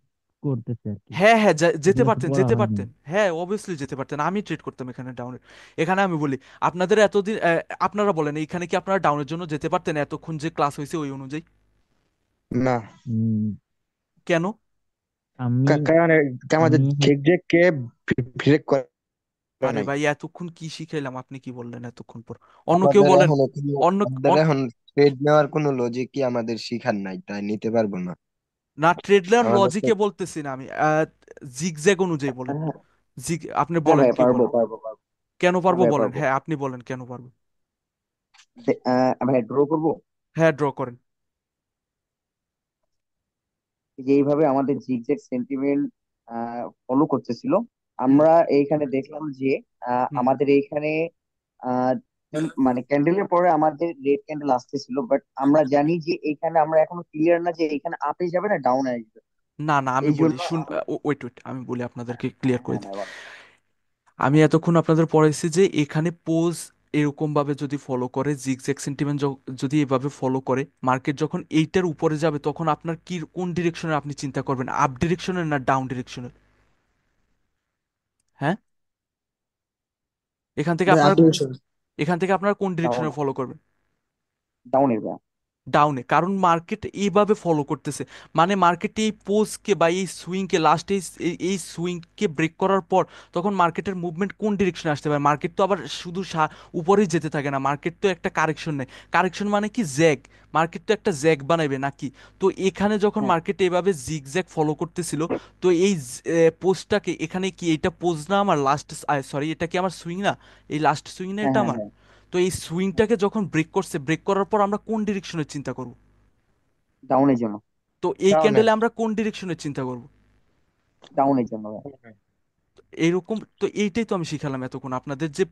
H: করতেছি আর কি।
A: হ্যাঁ হ্যাঁ, যেতে
H: এগুলো তো
A: পারতেন
H: পড়া
A: যেতে
H: হয়নি।
A: পারতেন, হ্যাঁ অবভিয়াসলি যেতে পারতেন, আমি ট্রেড করতাম এখানে ডাউনের। এখানে আমি বলি আপনাদের এতদিন আপনারা বলেন এইখানে কি আপনারা ডাউনের জন্য যেতে পারতেন এতক্ষণ যে ক্লাস হয়েছে ওই অনুযায়ী?
F: না,
H: উম,
A: কেন?
H: আমি
F: কারণ আমাদের
H: আমি
F: জিগজ্যাগ কে ব্রেক করে
A: আরে
F: নাই।
A: ভাই এতক্ষণ কি শিখাইলাম, আপনি কি বললেন এতক্ষণ পর? অন্য কেউ
I: আমাদের
A: বলেন।
I: এখন
A: অন্য
I: আমাদের
A: অন-
I: এখন ট্রেড নেওয়ার কোনো লজিকই আমাদের শিখার নাই, তাই নিতে পারবো না।
A: না, ট্রেডলার
I: আমাদের তো
A: লজিকে বলতেছি না আমি, জিগজ্যাগ অনুযায়ী বলেন।
E: হ্যাঁ
A: আপনি
E: হ্যাঁ
A: বলেন
E: ভাই,
A: কি
E: পারবো
A: বলেন,
E: পারবো পারবো।
A: কেন
E: হ্যাঁ
A: পারবো
E: ভাই,
A: বলেন,
E: পারবো।
A: হ্যাঁ আপনি বলেন কেন পারবো।
E: ভাই ড্র করবো।
A: হ্যাঁ, ড্র করেন।
E: যে এইভাবে আমাদের জিগজ্যাগ সেন্টিমেন্ট ফলো করতেছিল,
A: হুম
E: আমরা এইখানে দেখলাম যে
A: হুম।
E: আমাদের এইখানে আহ, মানে ক্যান্ডেলের পরে আমাদের রেড ক্যান্ডেল আসতেছিল, বাট আমরা জানি যে এইখানে আমরা এখনো ক্লিয়ার না যে এখানে আপে যাবে না ডাউনে আসবে।
A: না না, আমি
E: এই
A: বলি
E: জন্য
A: শুন, ওয়েট ওয়েট, আমি বলি আপনাদেরকে ক্লিয়ার করে
E: হ্যাঁ
A: দিই।
E: ভাই, বলো।
A: আমি এতক্ষণ আপনাদের পড়াইছি যে এখানে পোজ এরকম ভাবে যদি ফলো করে, জিগজ্যাগ সেন্টিমেন্ট যদি এভাবে ফলো করে, মার্কেট যখন এইটার উপরে যাবে তখন আপনার কি কোন ডিরেকশনে আপনি চিন্তা করবেন, আপ ডিরেকশনের না ডাউন ডিরেকশনের? হ্যাঁ, এখান থেকে
B: ভাই
A: আপনার,
B: আপনি বলছেন।
A: এখান থেকে আপনার কোন
E: ডাউন
A: ডিরেকশনে ফলো করবেন?
E: ডাউনের ভাই।
A: ডাউনে, কারণ মার্কেট এইভাবে ফলো করতেছে। মানে মার্কেট এই পোজকে বা এই সুইংকে লাস্টে এই সুইংকে ব্রেক করার পর তখন মার্কেটের মুভমেন্ট কোন ডিরেকশনে আসতে পারে? মার্কেট তো আবার শুধু উপরেই যেতে থাকে না, মার্কেট তো একটা কারেকশন নেয়। কারেকশন মানে কি, জ্যাগ। মার্কেট তো একটা জ্যাগ বানাইবে নাকি? তো এখানে যখন
E: হ্যাঁ
A: মার্কেট এভাবে জিগ জ্যাগ ফলো করতেছিল, তো এই পোজটাকে এখানে কি, এটা পোজ না আমার লাস্ট, সরি এটা কি আমার সুইং না, এই লাস্ট সুইং না
E: হ্যাঁ
A: এটা
E: হ্যাঁ
A: আমার?
E: হ্যাঁ,
A: তো এই সুইংটাকে যখন ব্রেক করছে, ব্রেক করার পর আমরা কোন ডিরেকশনে চিন্তা করব?
E: ডাউনের জন্য।
A: তো এই
F: ডাউনে।
A: ক্যান্ডেলে আমরা কোন ডিরেকশনে চিন্তা করব?
E: ডাউনের জন্য ভাই।
A: এইরকম তো এইটাই তো আমি শিখালাম এতক্ষণ আপনাদের যে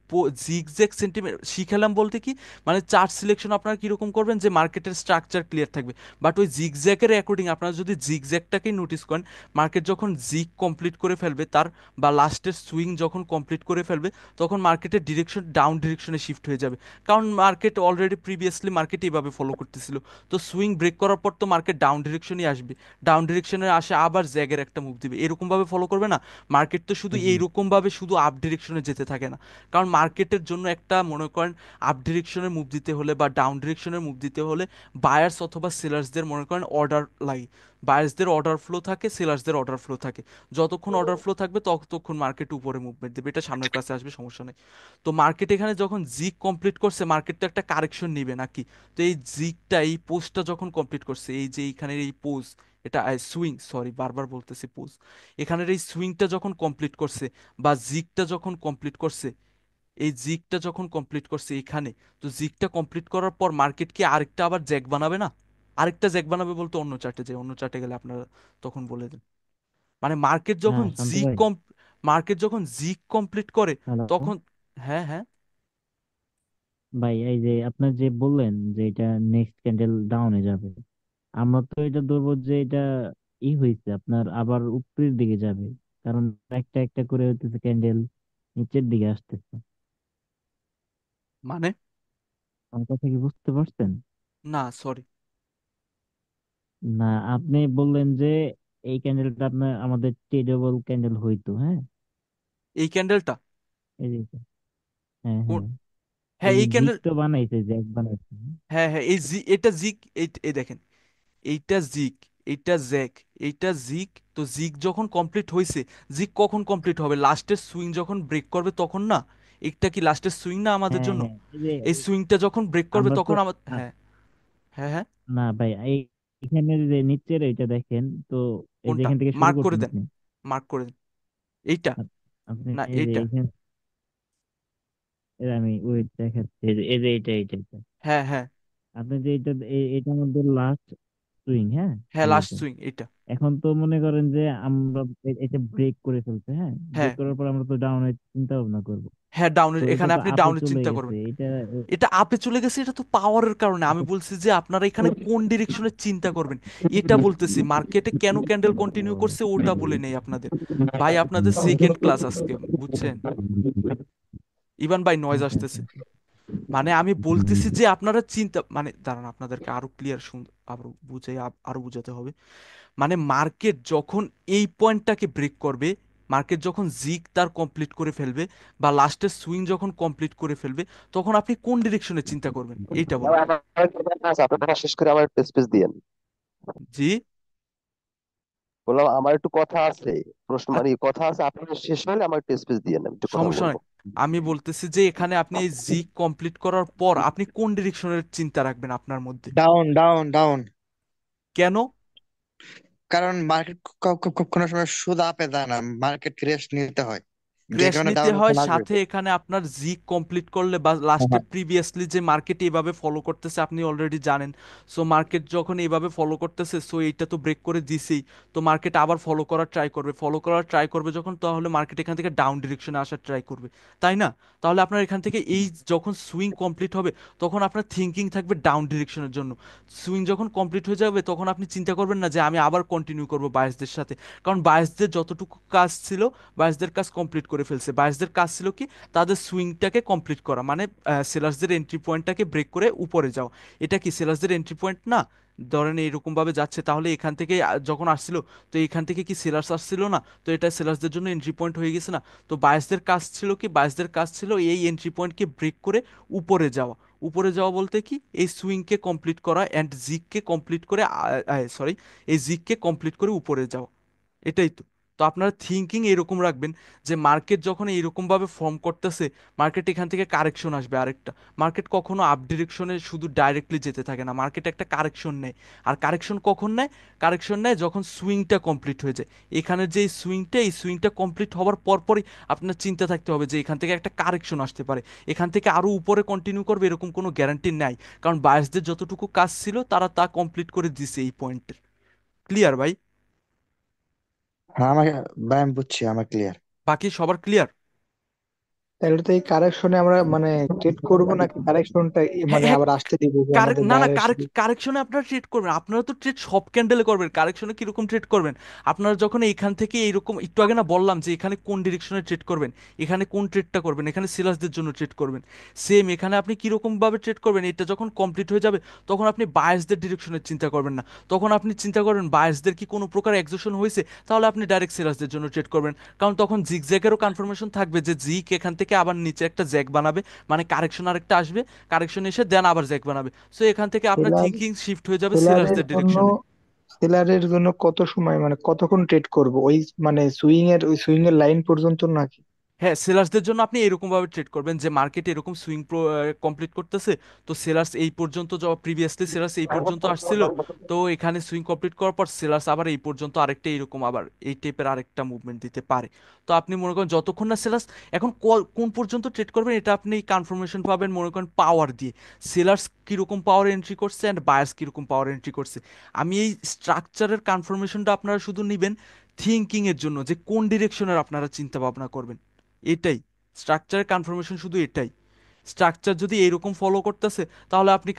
A: জিগজ্যাগ সেন্টিমেন্ট শিখালাম বলতে কি মানে চার্ট সিলেকশন আপনারা কিরকম করবেন যে মার্কেটের স্ট্রাকচার ক্লিয়ার থাকবে, বাট ওই জিগজ্যাগের অ্যাকর্ডিং আপনারা যদি জিগজ্যাগটাকেই নোটিস করেন, মার্কেট যখন জিগ কমপ্লিট করে ফেলবে তার বা লাস্টের সুইং যখন কমপ্লিট করে ফেলবে তখন মার্কেটের ডিরেকশন ডাউন ডিরেকশনে শিফট হয়ে যাবে। কারণ মার্কেট অলরেডি প্রিভিয়াসলি মার্কেট এইভাবে ফলো করতেছিল, তো সুইং ব্রেক করার পর তো মার্কেট ডাউন ডিরেকশনই আসবে, ডাউন ডিরেকশনে আসে আবার জ্যাগের একটা মুভ দিবে, এরকমভাবে ফলো করবে না। মার্কেট তো শুধু এইরকম ভাবে শুধু আপ ডিরেকশনে যেতে থাকে না, কারণ মার্কেটের জন্য একটা মনে করেন আপ ডিরেকশনের মুভ দিতে হলে বা ডাউন ডিরেকশনের মুভ দিতে হলে বায়ার্স অথবা সেলার্সদের মনে করেন অর্ডার লাগে। বায়ার্সদের অর্ডার ফ্লো থাকে, সেলার্সদের অর্ডার ফ্লো থাকে, যতক্ষণ অর্ডার ফ্লো থাকবে ততক্ষণ মার্কেট উপরে মুভমেন্ট দেবে, এটা সামনের কাছে আসবে, সমস্যা নেই। তো মার্কেট এখানে যখন জিগ কমপ্লিট করছে মার্কেট তো একটা কারেকশন নিবে নাকি, তো এই জিগটা এই পোজটা যখন কমপ্লিট করছে এই যে এইখানের এই পোজ, এটা সুইং, সরি বারবার বলতেছি পোজ, এখানের এই সুইংটা যখন কমপ্লিট করছে বা জিগটা যখন কমপ্লিট করছে, এই জিগটা যখন কমপ্লিট করছে এখানে, তো জিগটা কমপ্লিট করার পর মার্কেট কি আরেকটা আবার জ্যাক বানাবে না? আরেকটা জ্যাক বানাবে বলতে অন্য চার্টে যায়, অন্য চার্টে গেলে আপনারা তখন বলে দেন। মানে মার্কেট যখন
H: হ্যাঁ শান্ত
A: জিগ
H: ভাই।
A: কম মার্কেট যখন জিগ কমপ্লিট করে
H: হ্যালো
A: তখন, হ্যাঁ হ্যাঁ,
H: ভাই, এই যে আপনার যে বললেন যে এটা নেক্সট ক্যান্ডেল ডাউনে যাবে, আমরা তো এটা ধরবো যে এটা হয়েছে আপনার আবার উপরের দিকে যাবে, কারণ একটা একটা করে হইতেছে ক্যান্ডেল নিচের দিকে আসতেছে।
A: মানে
H: আমার কথা কি বুঝতে পারছেন?
A: না সরি,
H: না, আপনি বললেন যে এই ক্যান্ডেলটা আপনার আমাদের ট্রেডেবল ক্যান্ডেল হইতো, হ্যাঁ?
A: এই ক্যান্ডেলটা
H: এই যে হ্যাঁ
A: কোন,
H: হ্যাঁ,
A: হ্যাঁ
H: এই যে
A: এই
H: জিগ
A: ক্যান্ডেল,
H: তো বানাইছে, জ্যাক বানাইছে।
A: হ্যাঁ হ্যাঁ এই জি এটা জিগ, এই দেখেন এইটা জিগ, এইটা জ্যাক, এইটা জিগ, তো জিগ যখন কমপ্লিট হয়েছে, জিগ কখন কমপ্লিট হবে লাস্টের সুইং যখন ব্রেক করবে তখন না? এটা কি লাস্টের সুইং না আমাদের
H: হ্যাঁ
A: জন্য?
H: হ্যাঁ, এই যে
A: এই সুইংটা যখন ব্রেক করবে
H: আমরা তো
A: তখন আমার,
H: আ-
A: হ্যাঁ হ্যাঁ হ্যাঁ,
H: না ভাই, এখানে যে নিচের এইটা দেখেন তো, এই যে
A: কোনটা
H: এখান থেকে শুরু
A: মার্ক করে
H: করছেন
A: দেন,
H: আপনি।
A: মার্ক করে দেন, এইটা
H: আপনি
A: না
H: এই যে
A: এইটা,
H: এখানে, এই যে আমি ওয়েট দেখাচ্ছি, এই যে এটা
A: হ্যাঁ হ্যাঁ
H: আপনি যে এটা এটার মধ্যে লাস্ট সুইং, হ্যাঁ?
A: হ্যাঁ
H: এই
A: লাস্ট
H: দেখেন,
A: সুইং এইটা,
H: এখন তো মনে করেন যে আমরা এটা ব্রেক করে ফেলছে, হ্যাঁ?
A: হ্যাঁ
H: ব্রেক করার পর আমরা তো ডাউনের চিন্তা ভাবনা করবো।
A: হ্যাঁ
H: তো
A: ডাউনের,
H: এটা
A: এখানে
H: তো
A: আপনি
H: আপে
A: ডাউনের
H: চলে
A: চিন্তা
H: গেছে
A: করবেন।
H: এটা।
A: এটা আপে চলে গেছে, এটা তো পাওয়ারের কারণে, আমি
H: এটা
A: বলছি যে আপনারা এখানে কোন ডিরেকশনে চিন্তা করবেন এটা বলতেছি, মার্কেটে কেন ক্যান্ডেল কন্টিনিউ করছে ওটা বলে নেই আপনাদের। ভাই আপনাদের সেকেন্ড ক্লাস আজকে, বুঝছেন? ইভান ভাই নয়েজ আসতেছে। মানে আমি বলতেছি যে আপনারা চিন্তা মানে দাঁড়ান আপনাদেরকে আরো ক্লিয়ার আরো আরো বুঝাতে হবে। মানে মার্কেট যখন এই পয়েন্টটাকে ব্রেক করবে, মার্কেট যখন জিগ তার কমপ্লিট করে ফেলবে বা লাস্টের সুইং যখন কমপ্লিট করে ফেলবে, তখন আপনি কোন ডিরেকশনে চিন্তা করবেন এইটা বলেন।
D: আপনারা শেষ করে আমার একটু স্পেস দিয়েন।
A: জি,
D: বললাম আমার একটু কথা আছে, প্রশ্ন
A: আর
D: মানে কথা আছে, আপনারা শেষ হলে আমার একটু স্পেস দিয়েন, আমি একটু কথা
A: সমস্যা
D: বলবো।
A: নাই, আমি বলতেছি যে এখানে আপনি এই জিগ কমপ্লিট করার পর আপনি কোন ডিরেকশনের চিন্তা রাখবেন আপনার মধ্যে?
F: Down down down.
A: কেন?
F: কারণ মার্কেট কোনো সময় শুধু আপে যায় না, মার্কেট রেস্ট নিতে হয়, যে
A: ক্র্যাশ
F: কারণে
A: নিতে
F: ডাউন
A: হয়,
F: আসবে।
A: সাথে এখানে আপনার জি কমপ্লিট করলে বা লাস্টে প্রিভিয়াসলি যে মার্কেট এইভাবে ফলো করতেছে আপনি অলরেডি জানেন, সো মার্কেট যখন এইভাবে ফলো করতেছে সো এইটা তো ব্রেক করে দিছেই, তো মার্কেট আবার ফলো করার ট্রাই করবে যখন, তাহলে মার্কেট এখান থেকে ডাউন ডিরেকশনে আসার ট্রাই করবে, তাই না? তাহলে আপনার এখান থেকে এই যখন সুইং কমপ্লিট হবে তখন আপনার থিঙ্কিং থাকবে ডাউন ডিরেকশনের জন্য। সুইং যখন কমপ্লিট হয়ে যাবে তখন আপনি চিন্তা করবেন না যে আমি আবার কন্টিনিউ করবো বায়াসদের সাথে, কারণ বায়াসদের যতটুকু কাজ ছিল বায়াসদের কাজ কমপ্লিট করে ফেলছে। বায়াসদের কাজ ছিল কি, তাদের সুইংটাকে কমপ্লিট করা, মানে সেলার্সদের এন্ট্রি পয়েন্টটাকে ব্রেক করে উপরে যাওয়া। এটা কি সেলার্সদের এন্ট্রি পয়েন্ট না? ধরেন এইরকম ভাবে যাচ্ছে, তাহলে এখান থেকে যখন আসছিল, তো এখান থেকে কি সেলার্স আসছিল না, তো এটা সেলার্সদের জন্য এন্ট্রি পয়েন্ট হয়ে গেছে না? তো বায়াসদের কাজ ছিল কি, বায়াসদের কাজ ছিল এই এন্ট্রি পয়েন্টকে ব্রেক করে উপরে যাওয়া। উপরে যাওয়া বলতে কি, এই সুইংকে কমপ্লিট করা অ্যান্ড জিগকে কমপ্লিট করে, সরি, এই জিগকে কমপ্লিট করে উপরে যাওয়া, এটাই তো। তো আপনারা থিঙ্কিং এরকম রাখবেন যে মার্কেট যখন এইরকম ভাবে ফর্ম করতেছে, মার্কেট এখান থেকে কারেকশন আসবে আরেকটা। মার্কেট কখনো আপ ডিরেকশনে শুধু ডাইরেক্টলি যেতে থাকে না, মার্কেট একটা কারেকশন নেয়। আর কারেকশন কখন নেয়? কারেকশন নেয় যখন সুইংটা কমপ্লিট হয়ে যায়। এখানের যে সুইংটা, এই সুইংটা কমপ্লিট হওয়ার পরপরই আপনার চিন্তা থাকতে হবে যে এখান থেকে একটা কারেকশন আসতে পারে, এখান থেকে আরো উপরে কন্টিনিউ করবে এরকম কোনো গ্যারান্টি নাই, কারণ বায়াসদের যতটুকু কাজ ছিল তারা তা কমপ্লিট করে দিছে এই পয়েন্টের। ক্লিয়ার ভাই?
F: হ্যাঁ আমাকে, ভাই আমি বুঝছি, আমার ক্লিয়ার।
A: বাকি সবার ক্লিয়ার?
C: তাহলে তো এই কারেকশনে আমরা মানে ট্রেড করবো নাকি কারেকশনটা
A: হ্যাঁ,
C: মানে
A: হ্যাঁ।
C: আবার আসতে দিব যে আমাদের
A: না না,
C: বায়ার এসে
A: কারেকশনে আপনারা ট্রেড করবেন, আপনারা তো ট্রেড সব ক্যান্ডেলে করবেন, কারেকশনে কিরকম ট্রেড করবেন? আপনারা যখন এইখান থেকে এইরকম একটু আগে না বললাম যে এখানে কোন ডিরেকশনে ট্রেড করবেন, এখানে কোন ট্রেডটা করবেন, এখানে সেলার্সদের জন্য ট্রেড করবেন। সেম এখানে আপনি কিরকম ভাবে ট্রেড করবেন, এটা যখন কমপ্লিট হয়ে যাবে তখন আপনি বায়ার্সদের ডিরেকশনে চিন্তা করবেন না, তখন আপনি চিন্তা করবেন বায়ার্সদের কি কোনো প্রকার এক্সোশন হয়েছে, তাহলে আপনি ডাইরেক্ট সেলার্সদের জন্য ট্রেড করবেন। কারণ তখন জিগজ্যাগেরও কনফার্মেশন থাকবে যে জিক এখান থেকে আবার নিচে একটা জ্যাক বানাবে, মানে কারেকশন আরেকটা আসবে, কারেকশন এসে দেন আবার জ্যাক বানাবে। সো এখান থেকে আপনার
C: সেলার
A: থিঙ্কিং শিফট হয়ে যাবে
C: সেলারের
A: সেলার্সদের
C: জন্য
A: ডিরেকশনে।
C: সেলারের জন্য কত সময় মানে কতক্ষণ ট্রেড করব ওই মানে সুইং এর লাইন পর্যন্ত নাকি?
A: হ্যাঁ, সেলার্সদের জন্য আপনি এরকম ভাবে ট্রেড করবেন যে মার্কেট এরকম সুইং কমপ্লিট করতেছে, তো সেলার্স এই পর্যন্ত, প্রিভিয়াসলি সেলার্স এই পর্যন্ত আসছিল, তো এখানে সুইং কমপ্লিট করার পর সেলার্স আবার এই পর্যন্ত আরেকটা এরকম আবার এই টাইপের আরেকটা মুভমেন্ট দিতে পারে। তো আপনি মনে করেন যতক্ষণ না সেলার্স এখন কোন পর্যন্ত ট্রেড করবেন এটা আপনি কনফার্মেশন পাবেন মনে করেন পাওয়ার দিয়ে, সেলার্স কিরকম পাওয়ার এন্ট্রি করছে অ্যান্ড বায়ার্স কিরকম পাওয়ার এন্ট্রি করছে। আমি এই স্ট্রাকচারের কনফার্মেশনটা আপনারা শুধু নেবেন থিঙ্কিং এর জন্য, যে কোন ডিরেকশনের আপনারা চিন্তা ভাবনা করবেন, এটাই স্ট্রাকচারের কনফার্মেশন, শুধু এটাই। স্ট্রাকচার যদি এরকম ফলো করতেছে তাহলে আপনি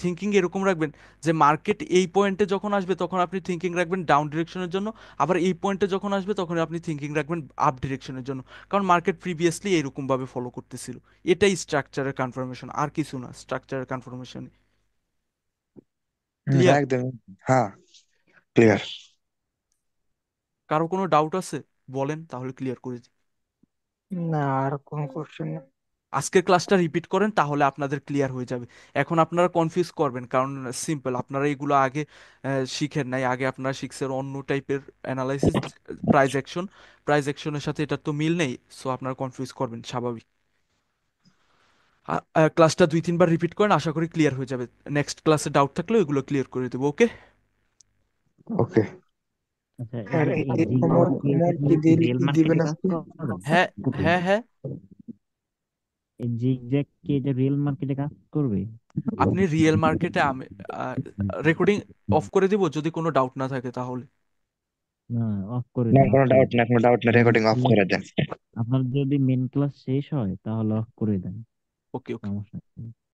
A: থিঙ্কিং এরকম রাখবেন যে মার্কেট এই পয়েন্টে যখন আসবে তখন আপনি থিঙ্কিং রাখবেন ডাউন ডিরেকশনের জন্য, আবার এই পয়েন্টে যখন আসবে তখন আপনি থিঙ্কিং রাখবেন আপ ডিরেকশনের জন্য, কারণ মার্কেট প্রিভিয়াসলি এরকম ভাবে ফলো করতেছিল। এটাই স্ট্রাকচারের কনফার্মেশন, আর কিছু না স্ট্রাকচারের কনফার্মেশন। ক্লিয়ার?
F: একদম। হ্যাঁ, ক্লিয়ার।
A: কারো কোনো ডাউট আছে? বলেন, তাহলে ক্লিয়ার করে দিই।
C: না, আর কোনো কোশ্চেন নেই।
A: আজকের ক্লাসটা রিপিট করেন তাহলে আপনাদের ক্লিয়ার হয়ে যাবে। এখন আপনারা কনফিউজ করবেন কারণ সিম্পল, আপনারা এগুলো আগে শিখেন নাই, আগে আপনারা শিখছেন অন্য টাইপের অ্যানালাইসিস, প্রাইস অ্যাকশন, প্রাইস অ্যাকশনের সাথে এটার তো মিল নেই, সো আপনারা কনফিউজ করবেন, স্বাভাবিক। ক্লাসটা 2-3 বার রিপিট করেন, আশা করি ক্লিয়ার হয়ে যাবে। নেক্সট ক্লাসে ডাউট থাকলে ওইগুলো ক্লিয়ার করে দেবো, ওকে?
F: ওকে।
H: আচ্ছা, এই
C: আর
H: যে এই
C: এই
H: জিগজ্যাগ কি
C: ওমর
H: এটা
C: কি
H: কি
C: দিল
H: রিয়েল
C: দিবেন
H: মার্কেটে কাজ
C: আজকে?
H: করে?
A: হ্যাঁ, হ্যাঁ, হ্যাঁ।
H: এই জিগজ্যাগ কি এটা রিয়েল মার্কেটে কাজ করবে?
A: আপনি রিয়েল মার্কেটে রেকর্ডিং অফ করে দিব যদি কোনো ডাউট না থাকে তাহলে।
H: না, অফ করে
F: না,
H: দেন, অফ
F: কোনো
H: করে
F: ডাউট
H: দেন।
F: না, কোনো ডাউট না,
H: আপনার
F: রেকর্ডিং অফ করে দেন।
H: আপনার যদি মেন ক্লাস শেষ হয় তাহলে অফ করে দেন,
A: ওকে, ওকে।
H: সমস্যা নেই।